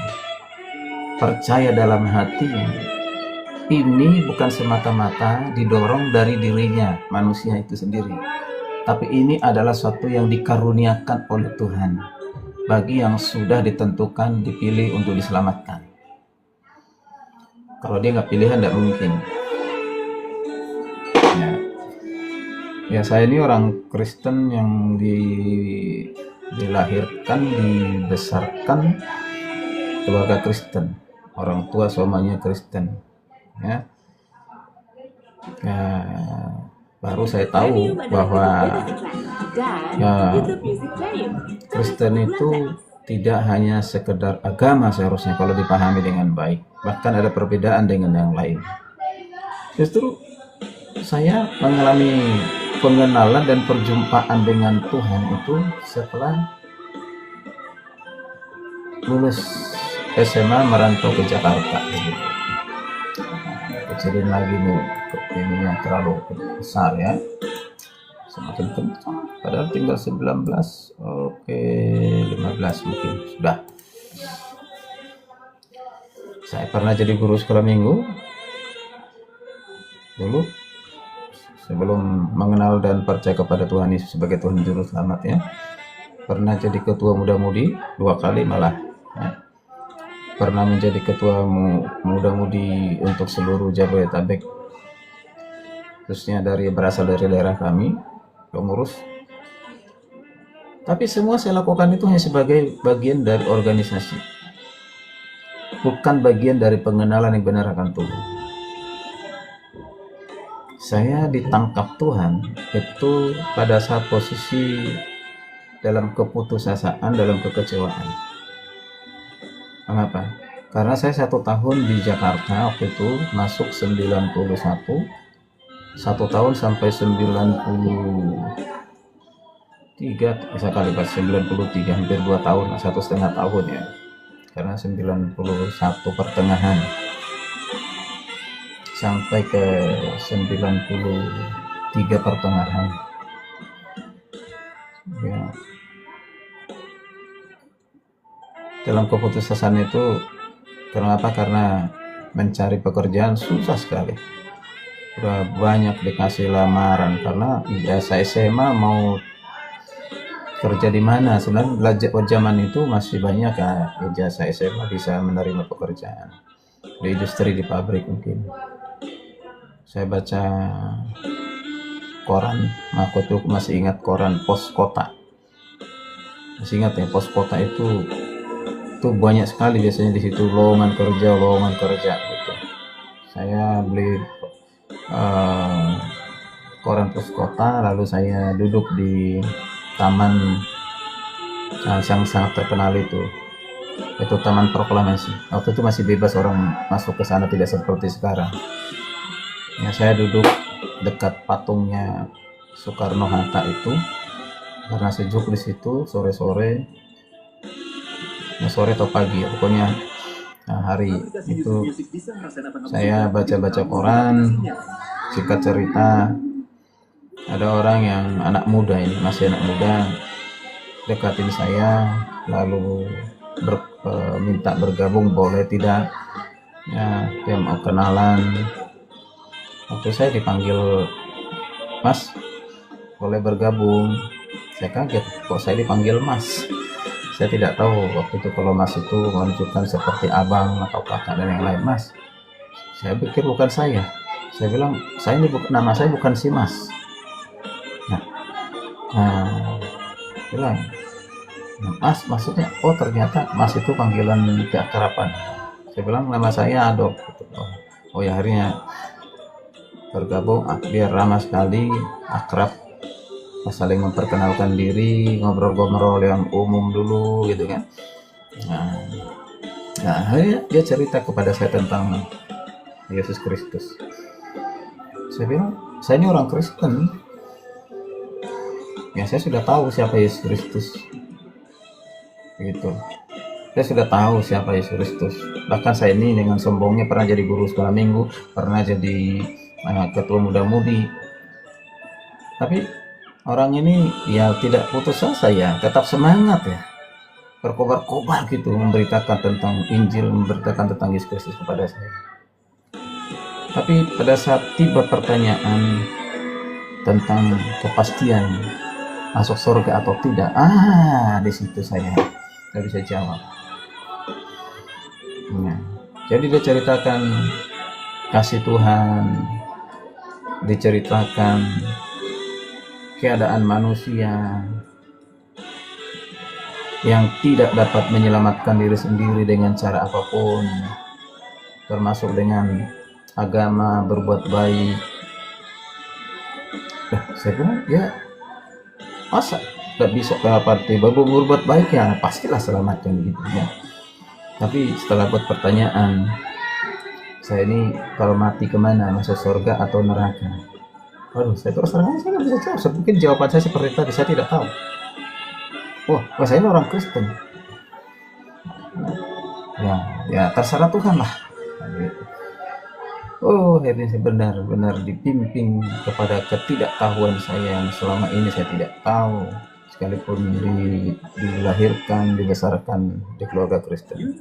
percaya dalam hatinya, ini bukan semata-mata didorong dari dirinya manusia itu sendiri, tapi ini adalah suatu yang dikaruniakan oleh Tuhan bagi yang sudah ditentukan dipilih untuk diselamatkan. Kalau dia nggak pilihan tidak mungkin. Ya saya ini orang Kristen yang dilahirkan, dibesarkan keluarga Kristen, orang tua semuanya Kristen, ya. Baru saya tahu bahwa Kristen itu tidak hanya sekedar agama seharusnya kalau dipahami dengan baik, bahkan ada perbedaan dengan yang lain. Justru saya mengalami pengenalan dan perjumpaan dengan Tuhan itu setelah lulus SMA merantau ke Jakarta. Kecilin lagi nih, ini yang terlalu besar ya, semakin kencang. Padahal tinggal 19, oke 15 mungkin sudah. Saya pernah jadi guru sekolah minggu dulu. Sebelum mengenal dan percaya kepada Tuhan Yesus sebagai Tuhan Juru Selamat ya, pernah jadi ketua muda-mudi 2 kali malah ya. Pernah menjadi ketua muda-mudi untuk seluruh Jabodetabek, khususnya berasal dari daerah kami, pengurus. Tapi semua saya lakukan itu hanya sebagai bagian dari organisasi, bukan bagian dari pengenalan yang benar akan Tuhan. Saya ditangkap Tuhan itu pada saat posisi dalam keputusasaan, dalam kekecewaan. Mengapa? Karena saya 1 tahun di Jakarta waktu itu masuk 91, 1 tahun sampai 93, bisa kali pas 93, hampir 2 tahun, 1,5 tahun ya. Karena 91 pertengahan sampai ke 93 pertengahan ya. Dalam keputusasaan itu, kenapa? Karena mencari pekerjaan susah sekali, udah banyak dikasih lamaran karena ijazah SMA, mau kerja di mana. Sebenarnya zaman itu masih banyak ya ijazah SMA bisa menerima pekerjaan di industri, di pabrik mungkin. Saya baca koran, aku tuh masih ingat koran Pos Kota. Masih ingat ya, Pos Kota itu banyak sekali biasanya di situ lowongan kerja gitu. Saya beli koran Pos Kota, lalu saya duduk di taman yang sangat terkenal itu Taman Proklamasi. Waktu itu masih bebas orang masuk ke sana, tidak seperti sekarang. Ya, saya duduk dekat patungnya Soekarno-Hatta itu karena sejuk di situ sore-sore, sore atau pagi, pokoknya hari itu saya baca-baca koran. Singkat cerita, ada orang yang anak muda, ini masih anak muda, dekatin saya, lalu minta bergabung, boleh tidak ya, dia mau kenalan. Waktu saya dipanggil, Mas boleh bergabung, saya kaget kok saya dipanggil Mas. Saya tidak tahu waktu itu kalau Mas itu menunjukkan seperti abang atau kakak dan yang lain. Mas, saya pikir bukan saya bilang, saya ini nama saya bukan si Mas. Bilang, Mas maksudnya, oh ternyata Mas itu panggilan keakraban. Saya bilang nama saya Adok. Oh ya, akhirnya bergabung, dia ramah sekali, akrab, saling memperkenalkan diri, ngobrol-ngobrol yang umum dulu gitu kan. Nah akhirnya dia cerita kepada saya tentang Yesus Kristus. Saya bilang, saya ini orang Kristen ya, saya sudah tahu siapa Yesus Kristus gitu. Saya sudah tahu siapa Yesus Kristus. Bahkan saya ini dengan sombongnya pernah jadi guru sekolah minggu, pernah jadi ketua muda-mudi. Tapi orang ini ya tidak putus asa ya, tetap semangat ya, berkobar-kobar gitu memberitakan tentang Injil, memberitakan tentang Yesus Kristus kepada saya. Tapi pada saat tiba pertanyaan tentang kepastian masuk surga atau tidak, di situ saya nggak bisa jawab. Nah, jadi dia ceritakan kasih Tuhan, diceritakan keadaan manusia yang tidak dapat menyelamatkan diri sendiri dengan cara apapun, termasuk dengan agama, berbuat baik. Saya bilang, ya masa nggak bisa berbuat baik ya pastilah selamatkan gitu ya. Tapi setelah buat pertanyaan, saya ini kalau mati kemana, masuk surga atau neraka? Waduh, saya terus terang saya nggak bisa jawab. Mungkin jawaban saya seperti tadi, saya tidak tahu. Wah, saya ini orang Kristen. Ya terserah Tuhan lah. Oh, akhirnya saya benar-benar dipimpin kepada ketidaktahuan saya yang selama ini saya tidak tahu, sekalipun dilahirkan, dibesarkan di keluarga Kristen.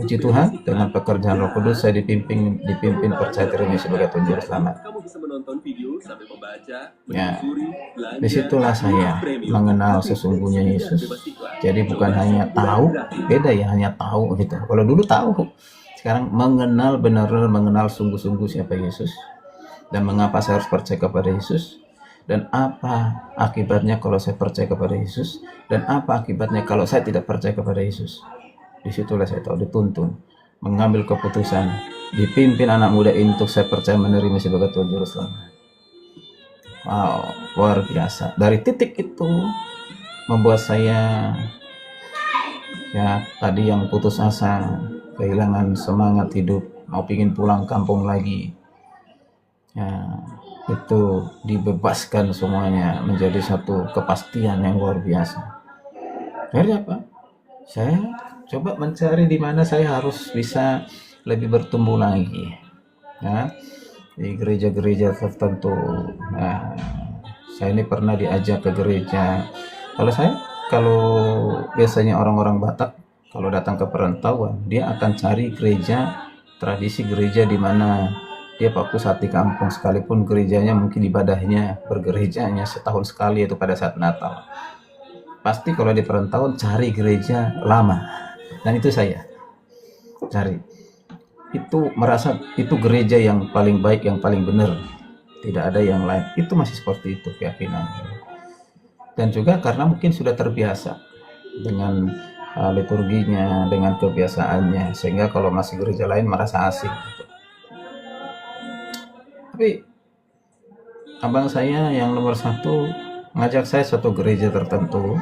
Puji Tuhan, dengan pekerjaan Roh Kudus saya dipimpin percaya diri sebagai Tuhan Juru Selamat. Ya, disitulah saya mengenal sesungguhnya Yesus. Jadi bukan hanya tahu, beda ya, hanya tahu gitu. Kalau dulu tahu, sekarang mengenal, benar-benar mengenal sungguh-sungguh siapa Yesus dan mengapa saya harus percaya kepada Yesus, dan apa akibatnya kalau saya percaya kepada Yesus, dan apa akibatnya kalau saya tidak percaya kepada Yesus. Disitulah saya tahu dituntun mengambil keputusan, dipimpin anak muda ini untuk saya percaya menerima sebagai Tuhan Juru Selamat. Wow, luar biasa. Dari titik itu membuat saya ya tadi yang putus asa, kehilangan semangat hidup, mau pingin pulang kampung lagi, ya itu dibebaskan semuanya menjadi satu kepastian yang luar biasa. Akhirnya apa? Saya coba mencari di mana saya harus bisa lebih bertumbuh lagi, ya, di gereja-gereja tertentu. Nah, saya ini pernah diajak ke gereja. Kalau biasanya orang-orang Batak kalau datang ke perantauan, dia akan cari gereja, tradisi gereja di mana dia fokus saat di kampung, sekalipun gerejanya mungkin ibadahnya bergerejanya setahun sekali, itu pada saat Natal. Pasti kalau di perantauan cari gereja lama. Dan itu saya cari. Itu merasa itu gereja yang paling baik, yang paling benar. Tidak ada yang lain. Itu masih seperti itu keyakinan. Dan juga karena mungkin sudah terbiasa dengan liturginya, dengan kebiasaannya, sehingga kalau masih gereja lain merasa asing. Tapi abang saya yang nomor satu ngajak saya satu gereja tertentu,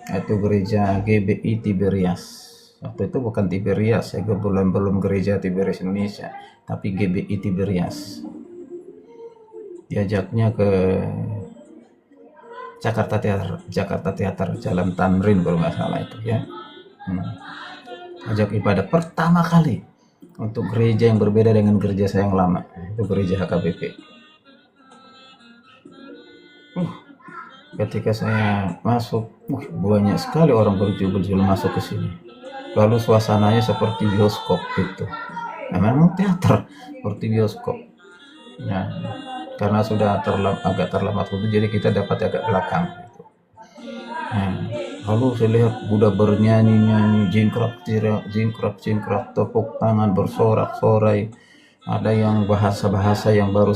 yaitu gereja GBI Tiberias. Waktu itu bukan Tiberias, saya belum gereja Tiberias Indonesia, tapi GBI Tiberias. Diajaknya ke Jakarta Theater, Jalan Tamrin kalau nggak salah itu ya. Ajak ibadah pertama kali untuk gereja yang berbeda dengan gereja saya yang lama, itu gereja HKBP. Ketika saya masuk, banyak sekali orang berjubel-jubel masuk ke sini. Lalu suasananya seperti bioskop gitu. Nah, memang teater seperti bioskop. Nah, karena sudah agak terlambat waktu, jadi kita dapat agak belakang gitu. Nah, lalu saya lihat Buddha bernyanyi, jingkrak, tepuk tangan, bersorak-sorai. Ada yang bahasa-bahasa yang baru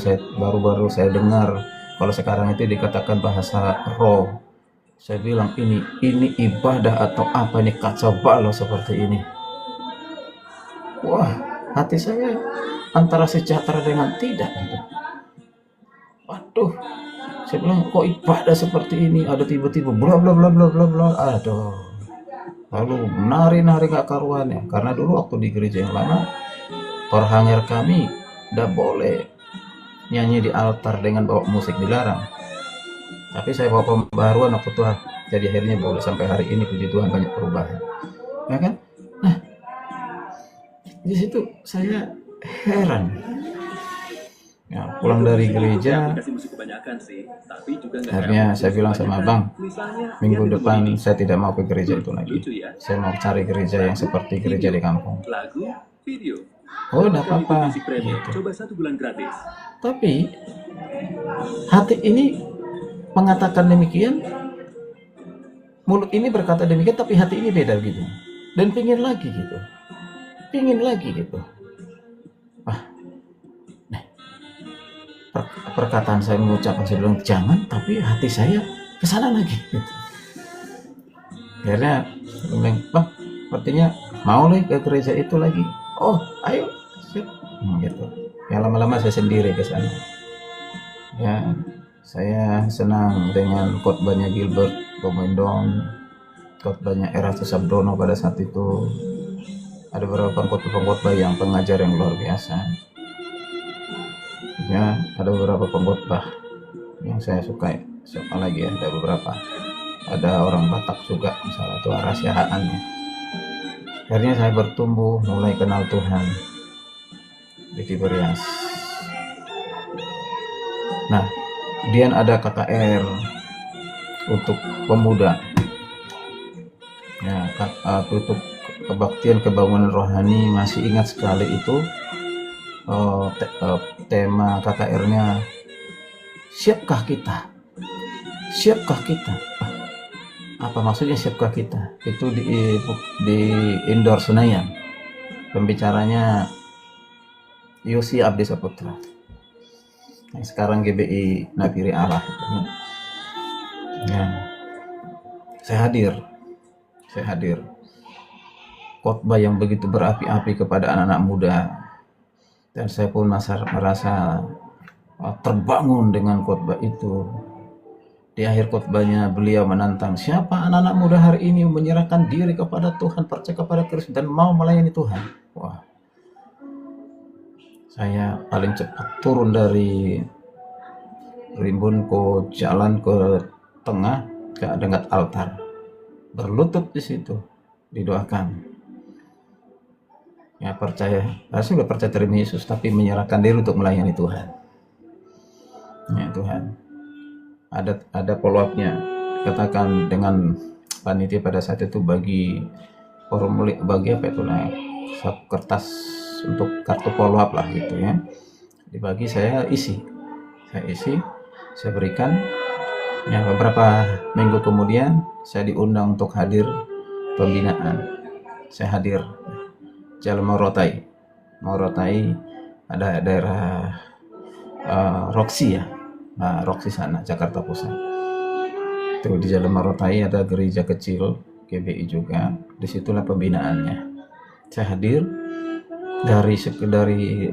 saya dengar. Kalau sekarang itu dikatakan bahasa roh. Saya bilang ini ibadah atau apa, ini kacau balau seperti ini. Wah, hati saya antara sejahtera dengan tidak gitu. Waduh, saya bilang kok ibadah seperti ini, ada tiba-tiba bla bla bla bla bla bla. Aduh. Lalu nari-nari gak karuannya. Karena dulu waktu di gereja yang lama, perhanger kami udah boleh nyanyi di altar dengan bawa musik, dilarang. Tapi saya bawa pembaruan waktu itu, jadi akhirnya boleh. Sampai hari ini puji Tuhan banyak perubahan, ya kan? Nah, di situ saya heran. Ya, pulang dari gereja menyenangkan sih, tapi juga nggak Akhirnya kayak saya bilang sama abang, misalnya minggu dia depan begini, saya tidak mau ke gereja itu lagi. lucu ya, Saya mau cari gereja yang seperti gereja di kampung. lagu, video. Oh, enggak apa-apa. Musik Premium, Gitu. coba 1 bulan gratis. Tapi hati ini mengatakan demikian, mulut ini berkata demikian, tapi hati ini beda gitu. Dan pingin lagi gitu. Perkataan saya mengucapkan, saya bilang jangan, tapi hati saya kesana lagi gitu. Akhirnya saya bilang, bang, sepertinya mau nih ke gereja itu lagi. Oh, ayo, sip. Gitu. Ya lama-lama saya sendiri ke sana. Ya, saya senang dengan khotbahnya Gilbert Komendon, khotbahnya Erastus Sabdono pada saat itu. Ada beberapa khotbah yang pengajar yang luar biasa. Ya, ada beberapa pengkhotbah yang saya sukai. Siapa lagi ya? Ada beberapa. Ada orang Batak juga, misalnya itu rahasiaannya. Akhirnya saya bertumbuh, mulai kenal Tuhan di Tiberias. Nah, kemudian ada KKR untuk pemuda. Ya, untuk kebaktian kebangunan rohani, masih ingat sekali itu. Tema KKR-nya, siapkah kita? Siapkah kita? Apa maksudnya siapkah kita? Itu di Indoor Senayan. Pembicaranya Yosi Abdi Saputra. Yang sekarang GBI Nagiri Allah. Ya. Saya hadir. Khotbah yang begitu berapi-api kepada anak-anak muda. Dan saya pun merasa terbangun dengan khotbah itu. Di akhir khotbahnya beliau menantang, siapa anak-anak muda hari ini menyerahkan diri kepada Tuhan, percaya kepada Kristus dan mau melayani Tuhan. Wah, saya paling cepat turun dari rimbun ke jalan ke tengah ke dekat altar, berlutut di situ, didoakan. Ya percaya, harusnya sudah percaya terima Yesus, tapi menyerahkan diri untuk melayani Tuhan. Ya Tuhan, ada follow up-nya. Katakan dengan panitia pada saat itu bagi formulir, bagi apa itu lah, satu kertas untuk kartu follow up lah gitu ya. Dibagi, saya isi, saya berikan. Ya beberapa minggu kemudian saya diundang untuk hadir pembinaan. Saya hadir. Jalan Morotai ada daerah Roxy ya, nah, Roxy sana Jakarta Pusat. Itu di Jalan Morotai ada gereja kecil GBI juga, disitulah pembinaannya. Saya hadir, dari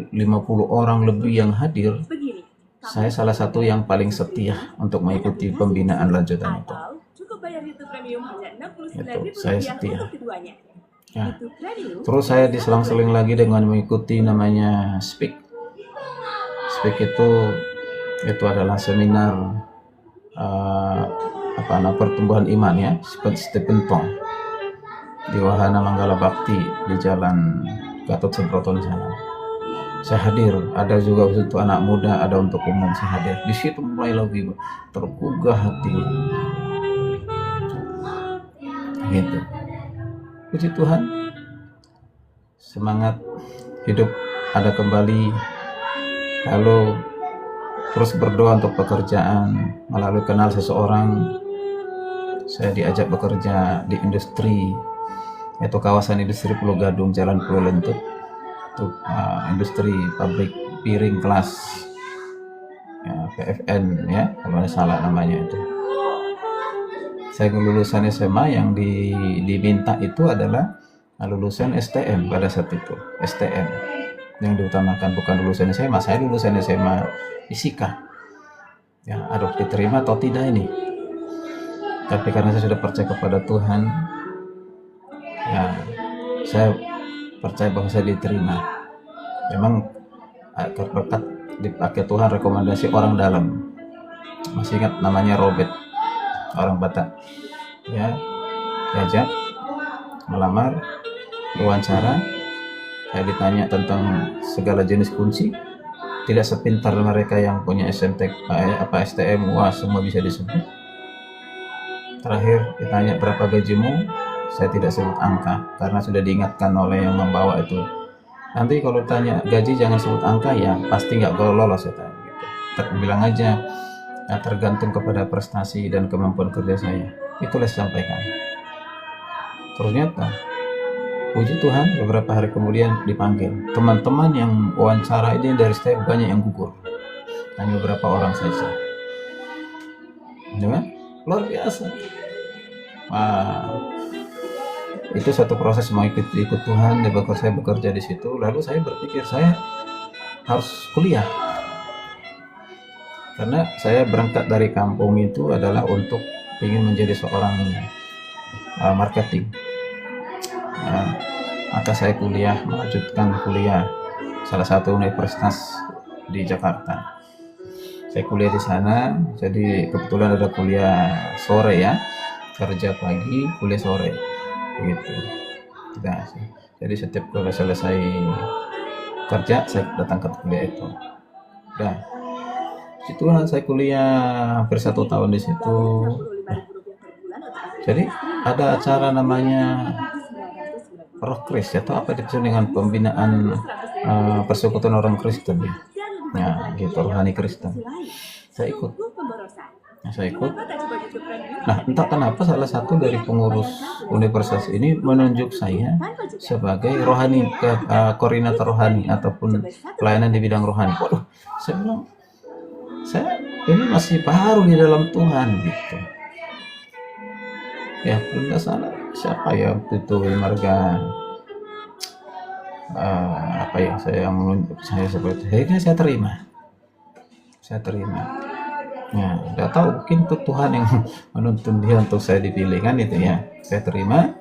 50 orang lebih yang hadir. Begini, Saya salah satu yang paling setia untuk mengikuti pembinaan lanjutan itu. atau cukup bayar YouTube Premium hanya Itu, saya setia. untuk keduanya. Ya. YouTube Premium. Terus saya diselang-seling lagi dengan mengikuti namanya Speak. Speak itu adalah seminar pertumbuhan iman ya, seperti Stephen Tong di Wahana Manggala Bakti di Jalan Gatot Subroto di sana. Saya hadir, ada juga untuk anak muda, ada untuk umum, saya hadir. Di situ mulai lagi tergugah hati. Gitu. Puji Tuhan, semangat hidup ada kembali. Lalu terus berdoa untuk pekerjaan. Melalui kenal seseorang, saya diajak bekerja di industri, yaitu kawasan industri Pulau Gadung, Jalan Pulau Lentut. Untuk industri pabrik piring kelas ya, PFN ya, kalau tidak salah namanya itu. Saya lulusan SMA, yang diminta itu adalah lulusan STM pada saat itu. STM yang diutamakan, bukan lulusan SMA. Saya lulusan SMA fisika. Ya, aduh, diterima atau tidak ini. Tapi karena saya sudah percaya kepada Tuhan, ya saya percaya bahwa saya diterima. Memang berkat dipakai Tuhan, rekomendasi orang dalam. Masih ingat namanya Robert, orang Batak. Ya, diajak melamar, wawancara. Saya ditanya tentang segala jenis kunci, tidak sepintar mereka yang punya SMT STM, wah semua bisa disebut. Terakhir ditanya berapa gajimu, saya tidak sebut angka karena sudah diingatkan oleh yang membawa itu. Nanti kalau tanya gaji jangan sebut angka, ya pasti nggak lolos ya, gitu. Bilang aja, nah, tergantung kepada prestasi dan kemampuan kerja saya. Itulah saya sampaikan. Ternyata puji Tuhan beberapa hari kemudian dipanggil. Teman-teman yang wawancara ini dari saya banyak yang gugur, hanya beberapa orang saja. Ya, luar biasa. Wah, itu satu proses mau ikut Tuhan. Saya bekerja di situ. Lalu saya berpikir saya harus kuliah, karena saya berangkat dari kampung itu adalah untuk ingin menjadi seorang marketing. Maka saya melanjutkan kuliah salah satu universitas di Jakarta. Saya kuliah di sana, jadi kebetulan ada kuliah sore ya, kerja pagi, kuliah sore, gitu. Nah, jadi setiap kalau selesai kerja, saya datang ke kuliah itu. Nah, situlah saya kuliah hampir 1 tahun di situ. Jadi ada acara namanya Roh Kris atau apa dimaksud dengan pembinaan persekutuan orang Kristen ya. Ya, gitu, rohani Kristen. Saya ikut. Nah, entah kenapa salah satu dari pengurus universitas ini menunjuk saya sebagai rohani, koordinator rohani ataupun pelayanan di bidang rohani. Waduh, saya bilang, saya ini masih baru di dalam Tuhan gitu. Ya, belum salah siapa ya waktu itu marga apa ya, saya yang menunjuk saya seperti akhirnya saya terima. Ya, nggak tahu mungkin itu Tuhan yang menuntun dia untuk saya dipilih kan itu ya. Saya terima.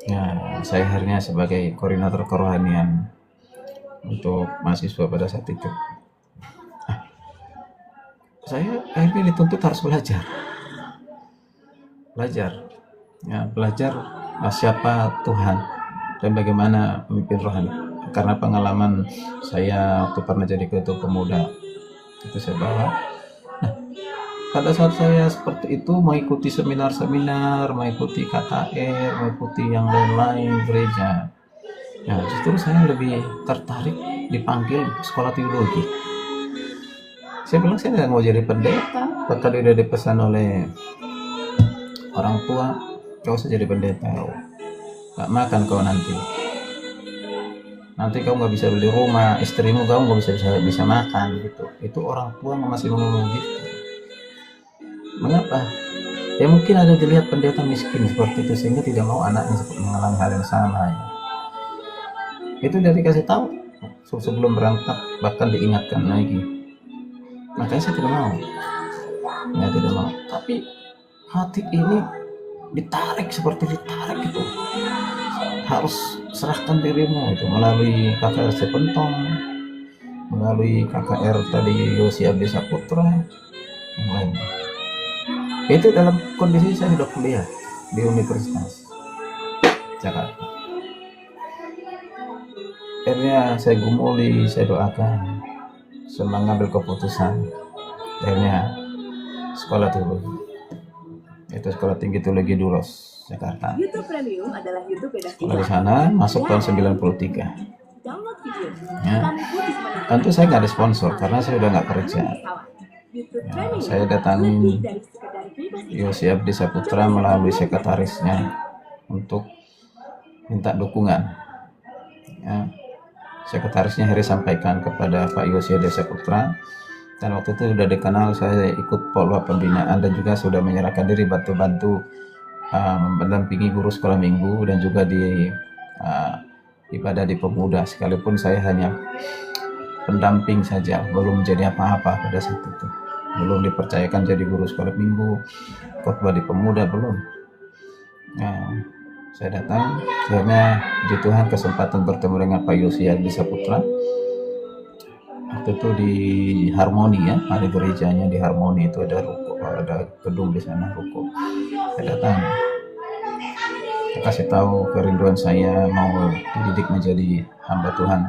Ya, saya akhirnya sebagai koordinator kerohanian untuk mahasiswa pada saat itu. Saya akhirnya dituntut harus belajar, siapa Tuhan dan bagaimana memimpin rohani. Karena pengalaman saya waktu pernah jadi ketua pemuda itu saya bawa. Nah, pada saat saya seperti itu mengikuti seminar-seminar, mengikuti KKR, mengikuti yang lain-lain gereja, ya justru saya lebih tertarik dipanggil sekolah teologi. Saya bilang saya nggak mau jadi pendeta, bahkan udah dipesan oleh orang tua, kau usah jadi pendeta, nggak makan kau nanti kau nggak bisa beli rumah, istrimu kau nggak bisa makan gitu. Itu orang tua masih ngomong gitu. Mengapa? Ya mungkin ada dilihat pendeta miskin seperti itu sehingga tidak mau anaknya mengalami hal yang sama ya. Itu dari kasih tahu sebelum berangkat, bahkan diingatkan lagi. Makanya saya tidak mau. Tapi hati ini ditarik gitu. Harus serahkan dirimu itu melalui KKR Sepentong, melalui KKR tadi Yosi Abdi Saputra, yang lain. Itu dalam kondisi saya sudah kuliah di Universitas Jakarta. Akhirnya saya gumuli, saya doakan, saya mengambil keputusan. Akhirnya sekolah teologi. Itu Sekolah Tinggi Teologi Dulos, Jakarta. YouTube Premium adalah YouTube beda Sekolah di sana masuk tahun 93. Download video. Ya. Tentu saya nggak ada sponsor karena saya udah nggak kerja. Ya, saya datangin Yosi Abdi Saputra melalui sekretarisnya untuk minta dukungan. Ya. Sekretarisnya akhirnya sampaikan kepada Pak Yosi Abdi Saputra. Dan waktu itu sudah dikenal, saya ikut pola pembinaan dan juga sudah menyerahkan diri bantu mendampingi guru sekolah minggu dan juga di ibadah di pemuda, sekalipun saya hanya pendamping saja, belum jadi apa-apa pada saat itu, belum dipercayakan jadi guru sekolah minggu, khotbah di pemuda belum. Nah, saya datang, akhirnya puji Tuhan kesempatan bertemu dengan Pak Yosi Abdi Saputra. Waktu itu di Harmoni ya, ada gerejanya di Harmoni, itu ada ruko, ada gedung di sana ruko. Saya datang, saya kasih tahu kerinduan saya mau dididik menjadi hamba Tuhan.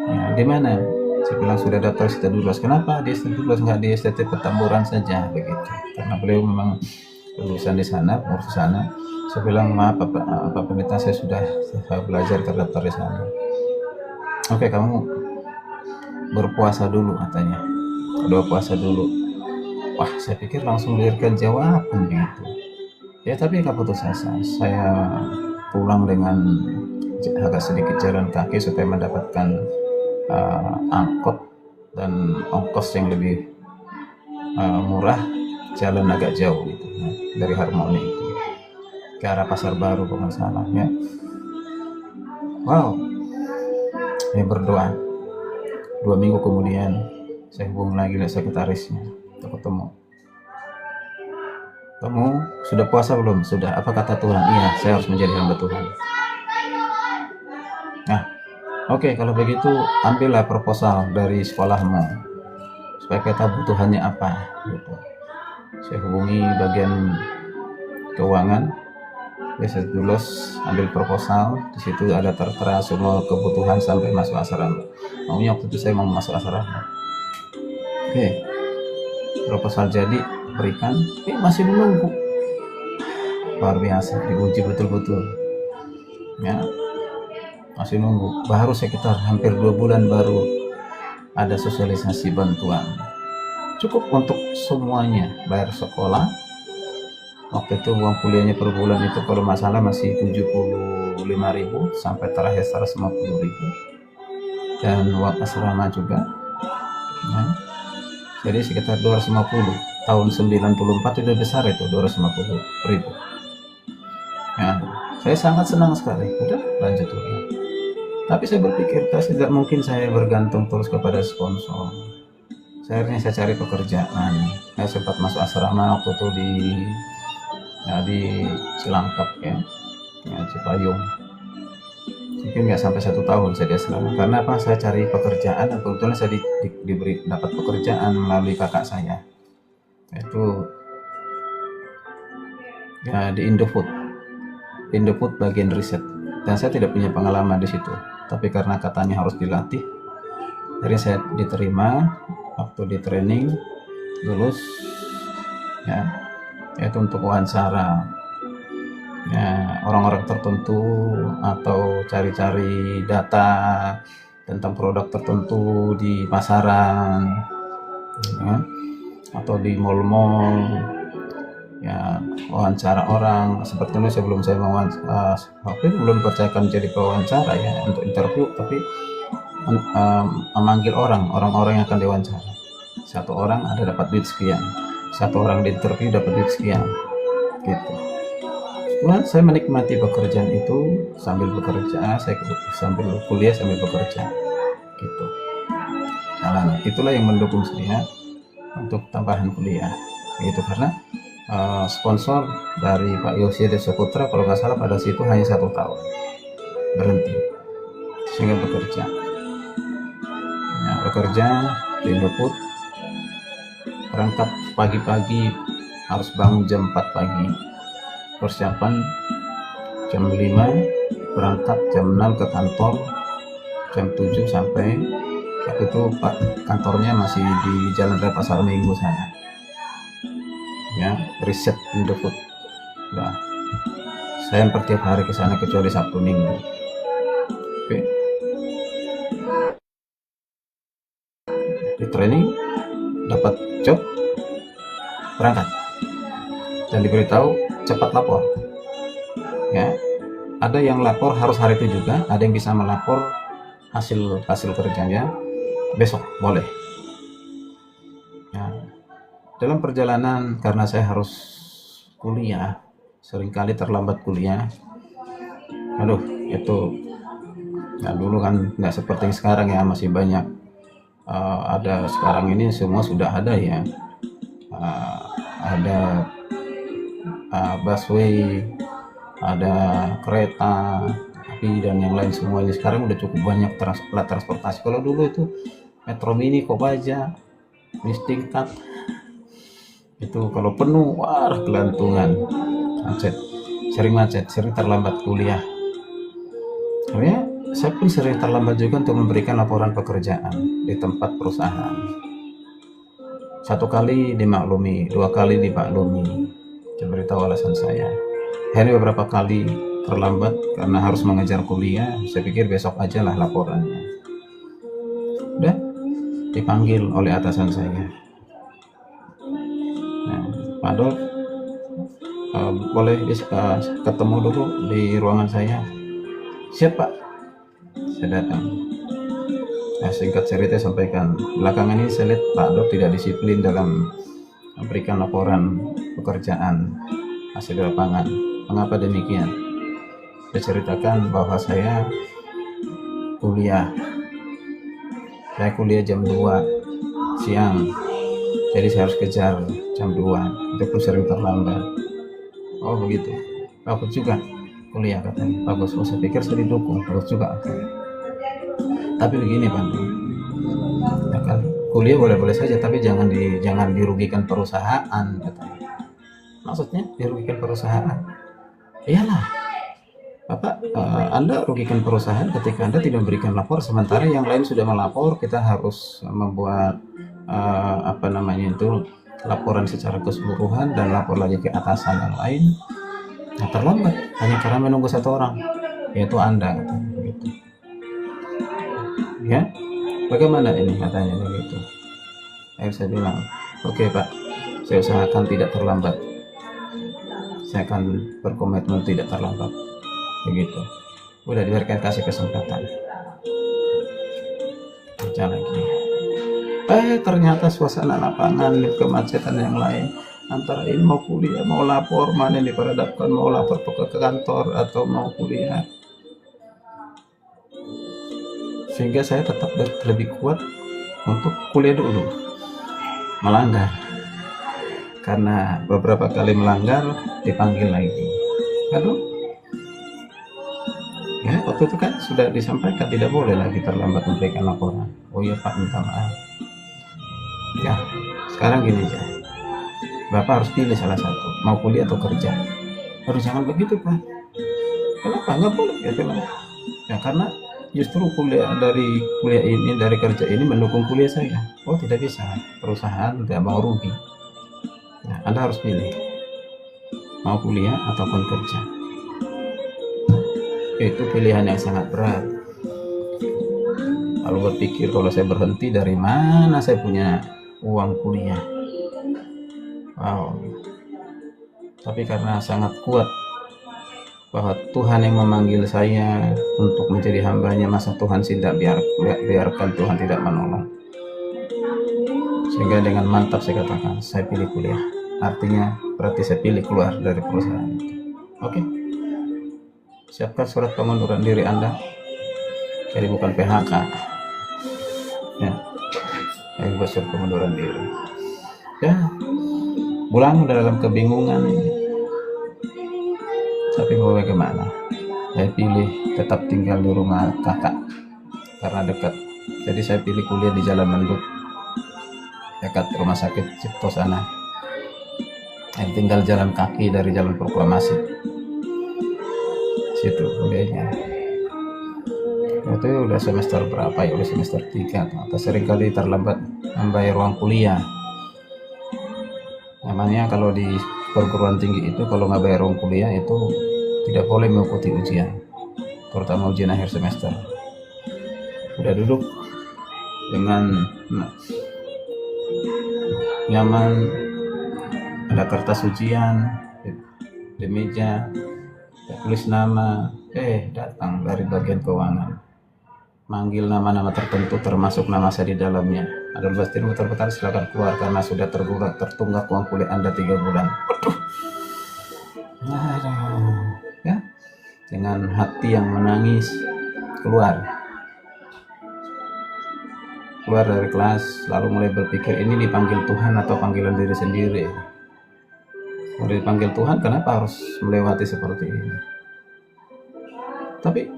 Ya, di mana? Saya bilang sudah daftar ST 12, kenapa di ST 12 nggak di STT Petamburan saja begitu? Karena beliau memang lulusan di sana, pengurus sana. Saya bilang maaf Pak Pendeta, saya sudah belajar terdaftar di sana. Oke, kamu berpuasa dulu katanya, doa puasa dulu. Wah, saya pikir langsung diberikan jawaban begitu. Ya tapi nggak putus asa, saya pulang dengan agak sedikit jalan kaki supaya mendapatkan angkot dan ongkos yang lebih murah, jalan agak jauh gitu, ya, dari Harmoni itu ke arah Pasar Baru kalau nggak salah ya. Wow, saya berdoa. 2 minggu kemudian saya hubungi lagi sekretarisnya, kita ketemu. Kamu sudah puasa belum? Sudah. Apa kata Tuhan? Iya, saya harus menjadi hamba Tuhan. Nah, oke, kalau begitu ambillah proposal dari sekolahmu supaya kita butuhannya apa gitu. Saya hubungi bagian keuangan, ya saya tulis, ambil proposal, di situ ada tertera semua kebutuhan sampai masuk asrama. Maunya waktu itu saya mau masuk asrama. Oke, proposal jadi, berikan, masih menunggu. Luar biasa, diuji betul-betul ya. Masih nunggu, baru sekitar hampir 2 bulan baru ada sosialisasi bantuan. Cukup untuk semuanya, bayar sekolah. Waktu itu uang kuliahnya per bulan itu kalau masalah masih 75.000 sampai terakhir 150.000. Dan uang asrama juga. Ya. Jadi sekitar 250. Tahun 94 udah besar itu 250.000. Ya, saya sangat senang sekali. Udah lanjut dulu. Tapi saya berpikir tidak mungkin saya bergantung terus kepada sponsor. Akhirnya saya cari pekerjaan. Saya sempat masuk asrama waktu itu di Cilangkap ya, Cipayung. Mungkin nggak sampai 1 tahun saya di asrama. Karena apa? Saya cari pekerjaan dan kebetulan saya diberi dapat pekerjaan melalui kakak saya. Itu ya di Indofood bagian riset. Dan saya tidak punya pengalaman di situ. Tapi karena katanya harus dilatih, jadi saya diterima. Waktu di training lulus ya, itu untuk wawancara ya orang-orang tertentu atau cari-cari data tentang produk tertentu di pasaran ya, atau di mall-mall ya, wawancara orang seperti itu. Sebelum saya belum percayakan jadi pewawancara ya untuk interview, tapi memanggil orang-orang yang akan diwawancara. 1 orang ada dapat duit sekian, 1 orang di interview dapat duit sekian gitu. Setelah saya menikmati pekerjaan itu sambil bekerja, saya sambil kuliah sambil bekerja gitu. Jalan itulah yang mendukung saya untuk tambahan kuliah gitu, karena sponsor dari Pak Yosi Desa Putra kalau nggak salah pada situ hanya 1 tahun berhenti sehingga bekerja di Indofood. Berangkat pagi-pagi, harus bangun jam 4 pagi, persiapan jam 5, berangkat jam 6 ke kantor, jam 7 sampai waktu itu Pak kantornya masih di Jalan Raya Pasar Minggu sana ya, riset Indofood. Nah, saya hampir tiap hari ke sana kecuali Sabtu Minggu. Oke. Di training dapat job, berangkat dan diberitahu cepat lapor ya. Ada yang lapor harus hari itu juga, ada yang bisa melapor hasil kerjanya besok boleh ya. Dalam perjalanan, karena saya harus kuliah, seringkali terlambat kuliah. Itu ya dulu kan nggak seperti sekarang ya, masih banyak ada. Sekarang ini semua sudah ada ya, ada busway, ada kereta api dan yang lain semuanya. Sekarang udah cukup banyak transportasi. Kalau dulu itu Metro Mini, Kopaja, bis tingkat itu kalau penuh, wah kelantungan, sering macet, sering terlambat kuliah. Akhirnya saya pun sering terlambat juga untuk memberikan laporan pekerjaan di tempat perusahaan. 1 kali dimaklumi, 2 kali dimaklumi, saya beritahu alasan saya. Akhirnya beberapa kali terlambat karena harus mengejar kuliah. Saya pikir besok aja lah laporannya. Udah dipanggil oleh atasan saya. Nah, Pak Dol, boleh ketemu dulu di ruangan saya. Siap Pak. Saya datang. Nah, singkat cerita sampaikan, belakangan ini saya lihat Pak Dol tidak disiplin dalam memberikan laporan pekerjaan hasil lapangan. Mengapa demikian? Saya ceritakan bahwa saya kuliah jam 2 siang, jadi saya harus kejar jam 2, itu pun sering terlambat. Oh begitu, bagus juga kuliah katanya, bagus. Saya pikir saya didukung, bagus juga katanya. Tapi begini Pak, ya kan, kuliah boleh-boleh saja, tapi jangan dirugikan perusahaan katanya. Maksudnya dirugikan perusahaan? Iyalah Bapak, Anda rugikan perusahaan ketika Anda tidak memberikan lapor, sementara yang lain sudah melapor. Kita harus membuat laporan secara keseluruhan dan lapor lagi ke atasan yang lain. Nah, terlambat hanya karena menunggu 1 orang, yaitu Anda katanya begitu. Ya, bagaimana ini katanya begitu. Akhirnya saya bilang, oke Pak, saya usahakan tidak terlambat. Saya akan berkomitmen tidak terlambat. Begitu. Udah diberikan kasih kesempatan. Baca lagi. Ternyata suasana lapangan, kemacetan yang lain. Antara ini mau kuliah, mau lapor, mana yang diperhadapkan, mau lapor ke kantor atau mau kuliah. Sehingga saya tetap lebih kuat untuk kuliah dulu. Melanggar. Karena beberapa kali melanggar dipanggil lagi. Aduh. Ya, waktu itu kan sudah disampaikan tidak boleh lagi terlambat memberikan laporan. Oh iya Pak, minta maaf. Ya, sekarang gini aja. Bapak harus pilih salah satu, mau kuliah atau kerja. Harus jangan begitu Pak. Kenapa? Nggak boleh ya bilang. Ya karena justru dari kerja ini mendukung kuliah saya. Oh tidak bisa, perusahaan tidak mau rugi. Nah, Anda harus pilih, mau kuliah ataupun kerja. Itu pilihan yang sangat berat. Kalau berpikir kalau saya berhenti, dari mana saya punya uang kuliah? Wow. Tapi karena sangat kuat bahwa Tuhan yang memanggil saya untuk menjadi hambanya, masa Tuhan tidak biarkan Tuhan tidak menolong. Sehingga dengan mantap saya katakan, saya pilih kuliah. Artinya berarti saya pilih keluar dari perusahaan itu. Oke? Siapkan surat pengunduran diri Anda. Jadi bukan PHK. Ya. Ini buat surat pengunduran diri. Ya. Pulang dalam kebingungan ini. Tapi mau bagaimana? Saya pilih tetap tinggal di rumah kakak karena dekat. Jadi saya pilih kuliah di Jalan Mendut, dekat rumah sakit Cipto sana. Saya tinggal jalan kaki dari Jalan Proklamasi. Situ kuliahnya. Itu udah semester berapa ya? Udah semester 3 atau sering kali terlambat membayar uang kuliah. Namanya kalau di perguruan tinggi itu kalau nggak bayar uang kuliah itu tidak boleh mengikuti ujian, terutama ujian akhir semester. Udah duduk dengan nyaman, ada kertas ujian di meja, tulis nama, datang dari bagian keuangan, manggil nama-nama tertentu termasuk nama saya di dalamnya. Ada Bastir muter-muter, silakan keluar karena sudah tertunggak uang kuliah Anda 3 bulan. Aduh. Ya, dengan hati yang menangis keluar dari kelas, lalu mulai berpikir ini dipanggil Tuhan atau panggilan diri sendiri. Kalau dipanggil Tuhan, kenapa harus melewati seperti ini? Tapi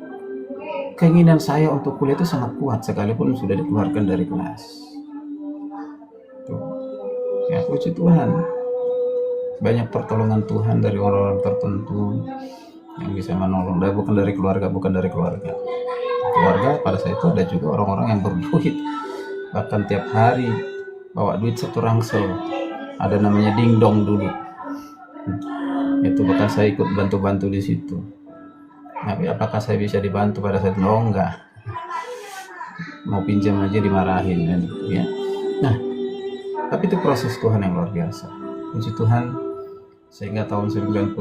keinginan saya untuk kuliah itu sangat kuat sekalipun sudah dikeluarkan dari kelas. Ya, puji Tuhan, banyak pertolongan Tuhan dari orang-orang tertentu yang bisa menolong. Bukan dari keluarga. keluarga pada saat itu ada juga orang-orang yang berduit, bahkan tiap hari bawa duit 1 rangsel. Ada namanya dingdong dulu. Itu bahkan saya ikut bantu-bantu di situ. Tapi apakah saya bisa dibantu pada saat itu? Oh, enggak. Mau pinjam aja dimarahin kan, ya. Nah, tapi itu proses Tuhan yang luar biasa. Puji Tuhan, sehingga tahun 1098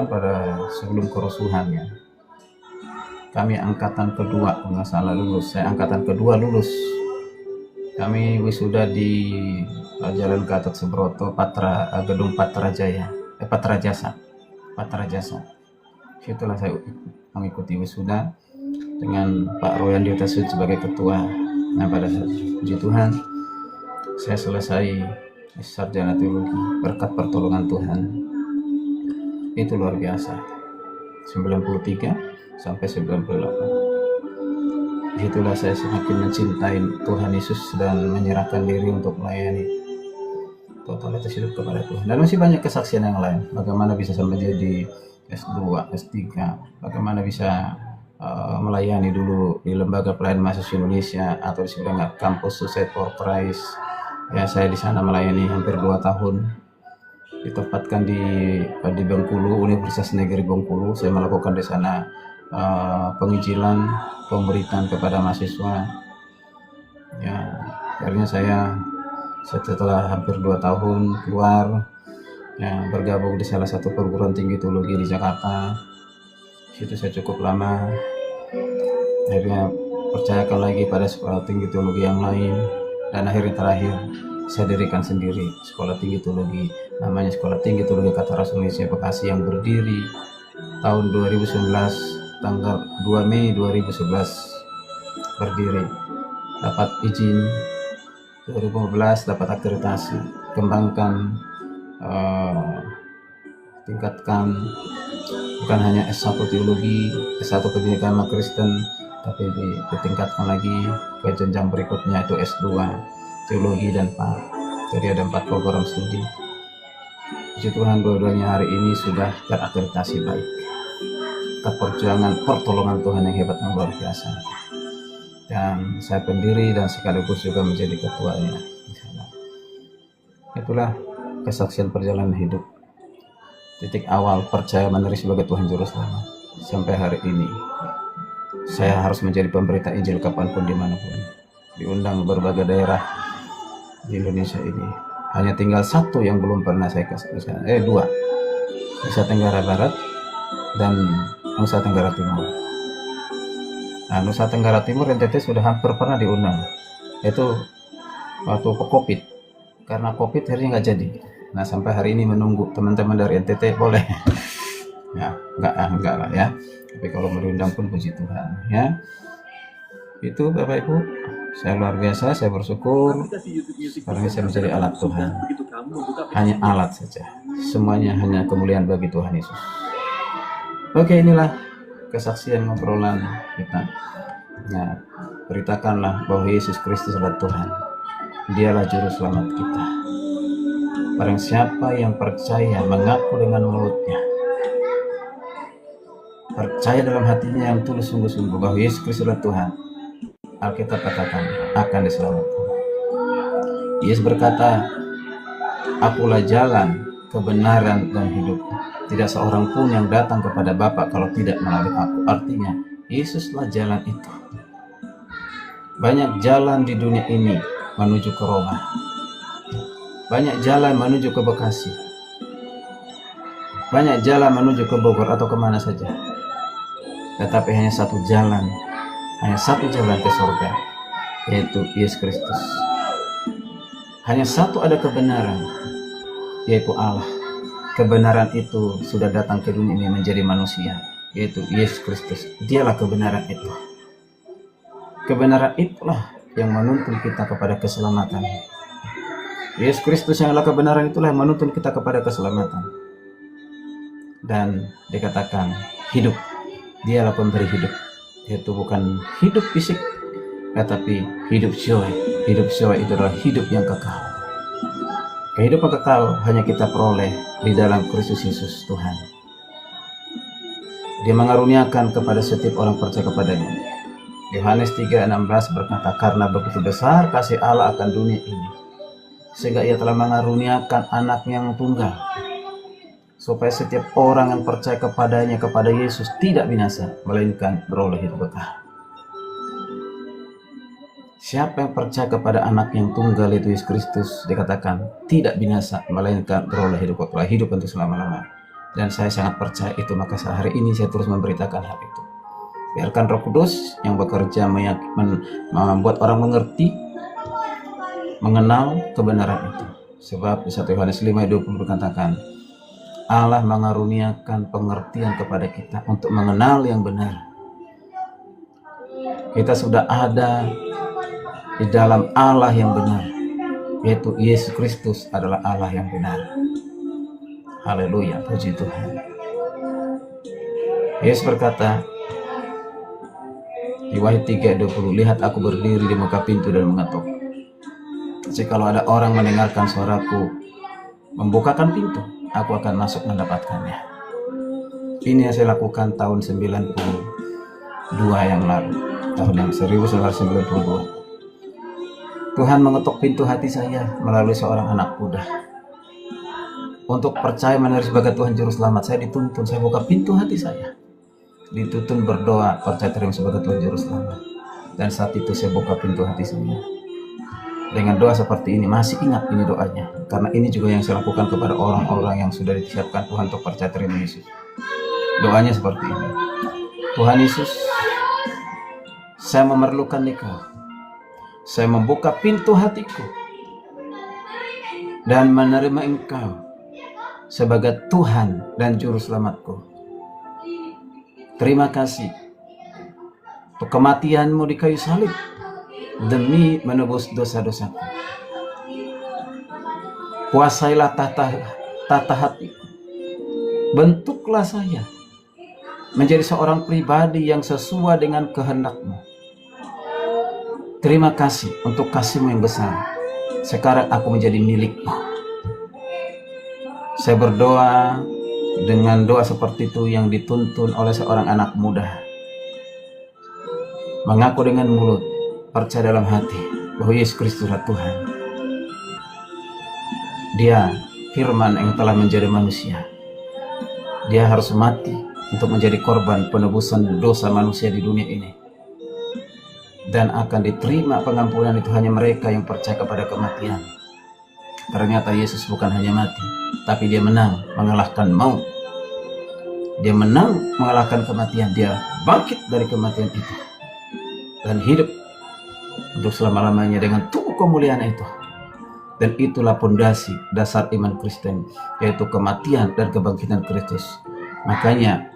pada sebelum kerusuhan ya. Kami angkatan kedua, nggak salah lulus. Saya angkatan kedua lulus. Kami wisuda di Jalan Gatot Subroto, Gedung Patra Jasa. Situlah saya mengikuti wisuda dengan Pak Royan Diotasud sebagai ketua. Nah, pada saat puji Tuhan, saya selesai sarjana teologi berkat pertolongan Tuhan. Itu luar biasa. 93 sampai 98. Itulah saya semakin mencintai Tuhan Yesus dan menyerahkan diri untuk melayani totalitas hidup kepada Tuhan. Dan masih banyak kesaksian yang lain. Bagaimana bisa sampai jadi S2, S3, bagaimana bisa melayani dulu di Lembaga Pelayanan Mahasiswa Indonesia atau di sebuah kampus Suicide for Christ. Ya, saya di sana melayani hampir 2 tahun. Ditempatkan di Bengkulu, Universitas Negeri Bengkulu. Saya melakukan di sana penginjilan, pemberitaan kepada mahasiswa. Ya, akhirnya saya setelah hampir 2 tahun keluar, ya, bergabung di salah satu perguruan tinggi teologi di Jakarta. Situ saya cukup lama. Akhirnya percayakan lagi pada sekolah tinggi teologi yang lain, dan akhirnya terakhir saya dirikan sendiri sekolah tinggi teologi, namanya Sekolah Tinggi Teologi Kata Rasul Indonesia Bekasi, yang berdiri tahun 2011, tanggal 2 Mei 2011 berdiri, dapat izin 2015, dapat akreditasi, kembangkan, tingkatkan bukan hanya S1 teologi, S1 pendidikan agama Kristen, tapi ditingkatkan lagi ke jenjang berikutnya, itu S2 teologi dan PAR. Jadi ada 4 program studi. Puji Tuhan, dua-duanya hari ini sudah terakreditasi baik. Perjuangan pertolongan Tuhan yang hebat, yang luar biasa. Dan saya pendiri dan sekaligus juga menjadi ketuanya di sana. Itulah kesaksian perjalanan hidup. Titik awal percaya menerima sebagai Tuhan Juru Selamat. Sampai hari ini saya harus menjadi pemberita Injil kapanpun, dimanapun. Diundang berbagai daerah di Indonesia ini. Hanya tinggal 1 yang belum pernah saya kasih. 2. Nusa Tenggara Barat dan Nusa Tenggara Timur. Nah, Nusa Tenggara Timur NTT sudah hampir pernah diundang. Itu waktu COVID. Karena COVID akhirnya nggak jadi. Nah, sampai hari ini menunggu teman-teman dari NTT boleh. Ya, enggak lah ya. Tapi kalau mau diundang pun puji Tuhan ya. Itu Bapak Ibu, saya luar biasa, saya bersyukur karena saya menjadi alat Tuhan. Hanya alat saja. Semuanya hanya kemuliaan bagi Tuhan Yesus. Oke, inilah kesaksian ngobrolan kita. Nah, beritakanlah bahwa Yesus Kristus adalah Tuhan. Dialah juru selamat kita. Barang siapa yang percaya, mengaku dengan mulutnya, percaya dalam hatinya yang tulus sungguh-sungguh bahwa Yesus Kristus adalah Tuhan, Alkitab katakan akan diselamatkan. Yesus berkata, "Akulah jalan, kebenaran, dan hidup. Tidak seorang pun yang datang kepada Bapa kalau tidak melalui aku." Artinya, Yesuslah jalan itu. Banyak jalan di dunia ini menuju ke Roma. Banyak jalan menuju ke Bekasi. Banyak jalan menuju ke Bogor atau kemana saja. Tetapi hanya satu jalan ke surga, yaitu Yesus Kristus. Hanya satu ada kebenaran, yaitu Allah. Kebenaran itu sudah datang ke dunia ini menjadi manusia, yaitu Yesus Kristus. Dialah kebenaran itu. Kebenaran itulah yang menuntun kita kepada keselamatan. Yesus Kristus yang adalah kebenaran itulah yang menuntun kita kepada keselamatan. Dan dikatakan hidup. Dialah pemberi hidup. Yaitu bukan hidup fisik, tetapi hidup joy. Hidup joy itu adalah hidup yang kekal. Kehidupan kekal hanya kita peroleh di dalam Kristus Yesus Tuhan. Dia mengaruniakan kepada setiap orang percaya kepadanya. Yohanes 3:16 berkata, karena begitu besar kasih Allah akan dunia ini, sehingga ia telah mengaruniakan anaknya yang tunggal, supaya setiap orang yang percaya kepadanya, kepada Yesus, tidak binasa, melainkan beroleh hidup kekal. Siapa yang percaya kepada anak yang tunggal itu Yesus Kristus, dikatakan tidak binasa, melainkan beroleh hidup kekal, hidup untuk selama-lamanya. Dan saya sangat percaya itu, maka hari ini saya terus memberitakan hal itu. Biarkan Roh Kudus yang bekerja membuat orang mengerti, mengenal kebenaran itu. Sebab di 1 Yohanes 5:20 berkatakan, Allah mengaruniakan pengertian kepada kita untuk mengenal yang benar. Kita sudah ada di dalam Allah yang benar, yaitu Yesus Kristus adalah Allah yang benar. Haleluya, puji Tuhan. Yesus berkata di Wahyu 3:20, lihat aku berdiri di muka pintu dan mengetuk. Jikalau ada orang mendengarkan suaraku, membukakan pintu, aku akan masuk mendapatkannya. Ini yang saya lakukan tahun 92 yang lalu, tahun yang 1992. Tuhan mengetuk pintu hati saya melalui seorang anak muda. Untuk percaya menerima sebagai Tuhan Juru Selamat, saya dituntun, saya buka pintu hati saya. Dituntun berdoa, percaya terima sebagai Tuhan Juru Selamat. Dan saat itu saya buka pintu hati saya. Dengan doa seperti ini, masih ingat ini doanya. Karena ini juga yang saya lakukan kepada orang-orang yang sudah disiapkan Tuhan untuk percaya terima Yesus. Doanya seperti ini. Tuhan Yesus, saya memerlukan Engkau. Saya membuka pintu hatiku dan menerima Engkau sebagai Tuhan dan Juru Selamatku. Terima kasih untuk kematian-Mu di kayu salib demi menebus dosa-dosaku. Kuasailah tata hati. Bentuklah saya menjadi seorang pribadi yang sesuai dengan kehendak-Mu. Terima kasih untuk kasih-Mu yang besar. Sekarang aku menjadi milik-Mu. Saya berdoa dengan doa seperti itu yang dituntun oleh seorang anak muda. Mengaku dengan mulut, percaya dalam hati bahwa Yesus Kristuslah Tuhan. Dia firman yang telah menjadi manusia. Dia harus mati untuk menjadi korban penebusan dosa manusia di dunia ini. Dan akan diterima pengampunan itu hanya mereka yang percaya kepada kematian. Ternyata Yesus bukan hanya mati, tapi dia menang mengalahkan maut. Dia menang mengalahkan kematian. Dia bangkit dari kematian itu dan hidup untuk selama-lamanya dengan tubuh kemuliaan itu. Dan itulah pondasi dasar iman Kristen, yaitu kematian dan kebangkitan Kristus. Makanya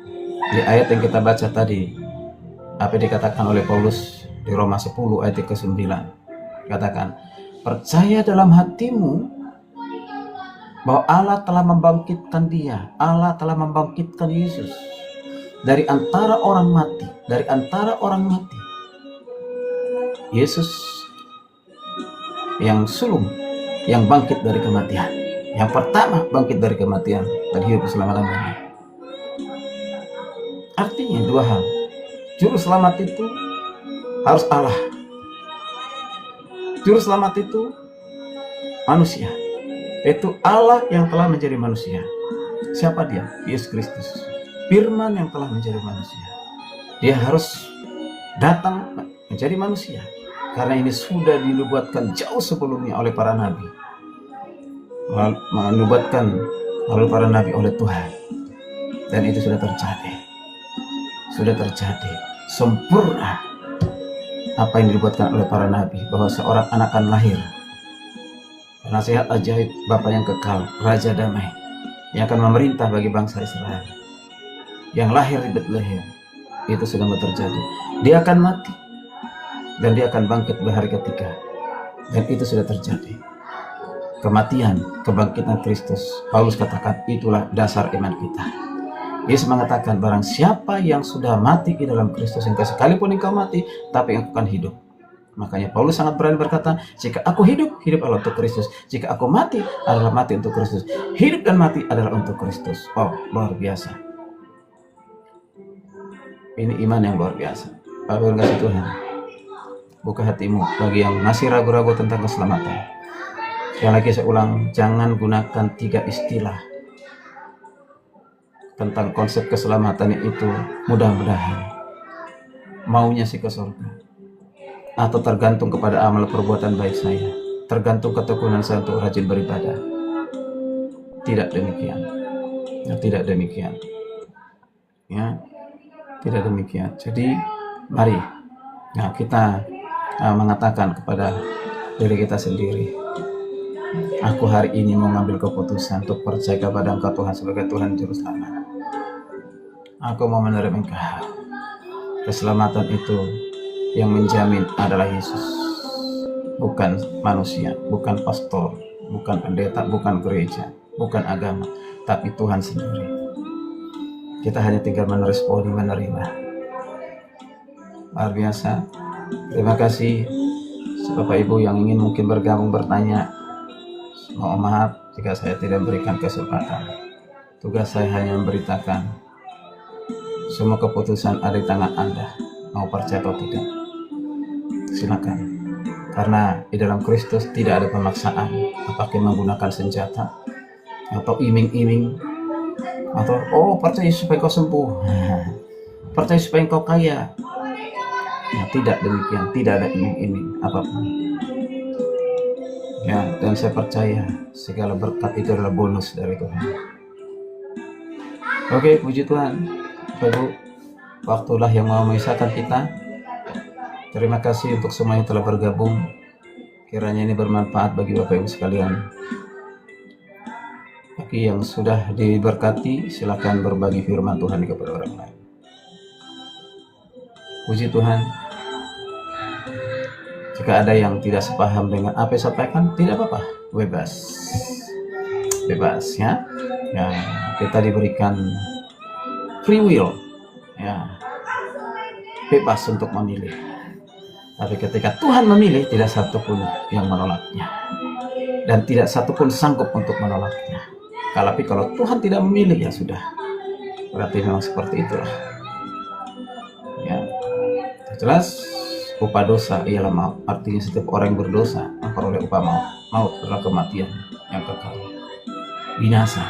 di ayat yang kita baca tadi, apa yang dikatakan oleh Paulus di Roma 10 ayat ke-9, katakan, percaya dalam hatimu bahwa Allah telah membangkitkan dia, Allah telah membangkitkan Yesus dari antara orang mati, dari antara orang mati. Yesus yang sulung, yang bangkit dari kematian, yang pertama bangkit dari kematian dan hidup selama-lamanya. Artinya dua hal, Juru Selamat itu harus Allah, Juru Selamat itu manusia. Itu Allah yang telah menjadi manusia. Siapa dia? Yesus Kristus. Firman yang telah menjadi manusia. Dia harus datang menjadi manusia. Karena ini sudah dinubuatkan jauh sebelumnya oleh para nabi. Menubuatkan oleh para nabi oleh Tuhan. Dan itu sudah terjadi. Sudah terjadi. Sempurna. Apa yang dinubuatkan oleh para nabi. Bahwa seorang anak akan lahir. Nasihat ajaib, Bapa yang kekal, Raja damai, yang akan memerintah bagi bangsa Israel, yang lahir di Betlehem. Itu sudah terjadi. Dia akan mati dan dia akan bangkit di hari ketiga, dan itu sudah terjadi. Kematian, kebangkitan Kristus, Paulus katakan itulah dasar iman kita. Yesus mengatakan, barang siapa yang sudah mati di dalam Kristus, engkau sekalipun engkau mati, tapi engkau akan hidup. Makanya Paulus sangat berani berkata, jika aku hidup, hidup adalah untuk Kristus. Jika aku mati, adalah mati untuk Kristus. Hidup dan mati adalah untuk Kristus. Oh, luar biasa. Ini iman yang luar biasa. Bapak kasih Tuhan, buka hatimu bagi yang masih ragu-ragu tentang keselamatan. Sekali lagi saya ulang, jangan gunakan 3 istilah tentang konsep keselamatan itu. Mudah-mudahan maunya sih ke surga, atau tergantung kepada amal perbuatan baik saya, tergantung ketekunan saya untuk rajin beribadah. Tidak demikian. Ya, tidak demikian. Ya, tidak demikian. Jadi mari kita mengatakan kepada diri kita sendiri, aku hari ini mau mengambil keputusan untuk percaya kepada Engkau Tuhan sebagai Tuhan Juru Selamat. Aku mau menerima Engkau. Keselamatan itu yang menjamin adalah Yesus, bukan manusia, bukan pastor, bukan pendeta, bukan gereja, bukan agama, tapi Tuhan sendiri. Kita hanya tinggal meresponi, menerima. Luar biasa. Terima kasih Bapak Ibu yang ingin mungkin bergabung bertanya. Mohon maaf jika saya tidak berikan kesempatan. Tugas saya hanya memberitakan. Semua keputusan ada di tangan Anda, mau percaya atau tidak. Silakan. Karena di dalam Kristus tidak ada pemaksaan, apakah menggunakan senjata atau iming-iming, atau percaya supaya kau sembuh, percaya supaya kau kaya. Ya, tidak demikian, tidak ada iming-iming apapun. Ya, dan saya percaya segala berkat itu adalah bonus dari Tuhan. Oke, puji Tuhan. Bapak, waktulah yang mau memisahkan kita. Terima kasih untuk semua yang telah bergabung. Kiranya ini bermanfaat bagi Bapak Ibu sekalian. Bagi yang sudah diberkati, silakan berbagi firman Tuhan kepada orang lain. Puji Tuhan. Jika ada yang tidak sepaham dengan apa yang saya sampaikan, tidak apa-apa, bebas ya. Ya, kita diberikan free will, ya, bebas untuk memilih. Tapi ketika Tuhan memilih, tidak satupun yang menolaknya, dan tidak satupun sanggup untuk menolaknya. Tapi kalau Tuhan tidak memilih, ya sudah, berarti memang seperti itulah. Ya, jelas. Upah dosa ialah maut. Artinya setiap orang yang berdosa memperoleh upah maut. Maut adalah kematian yang kekal, binasa.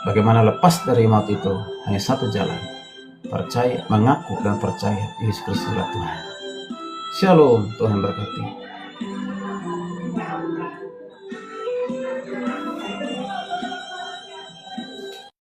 Bagaimana lepas dari maut itu? Hanya satu jalan: percaya, mengaku dan percaya Yesus Kristus adalah Tuhan. Shalom, Tuhan berkati.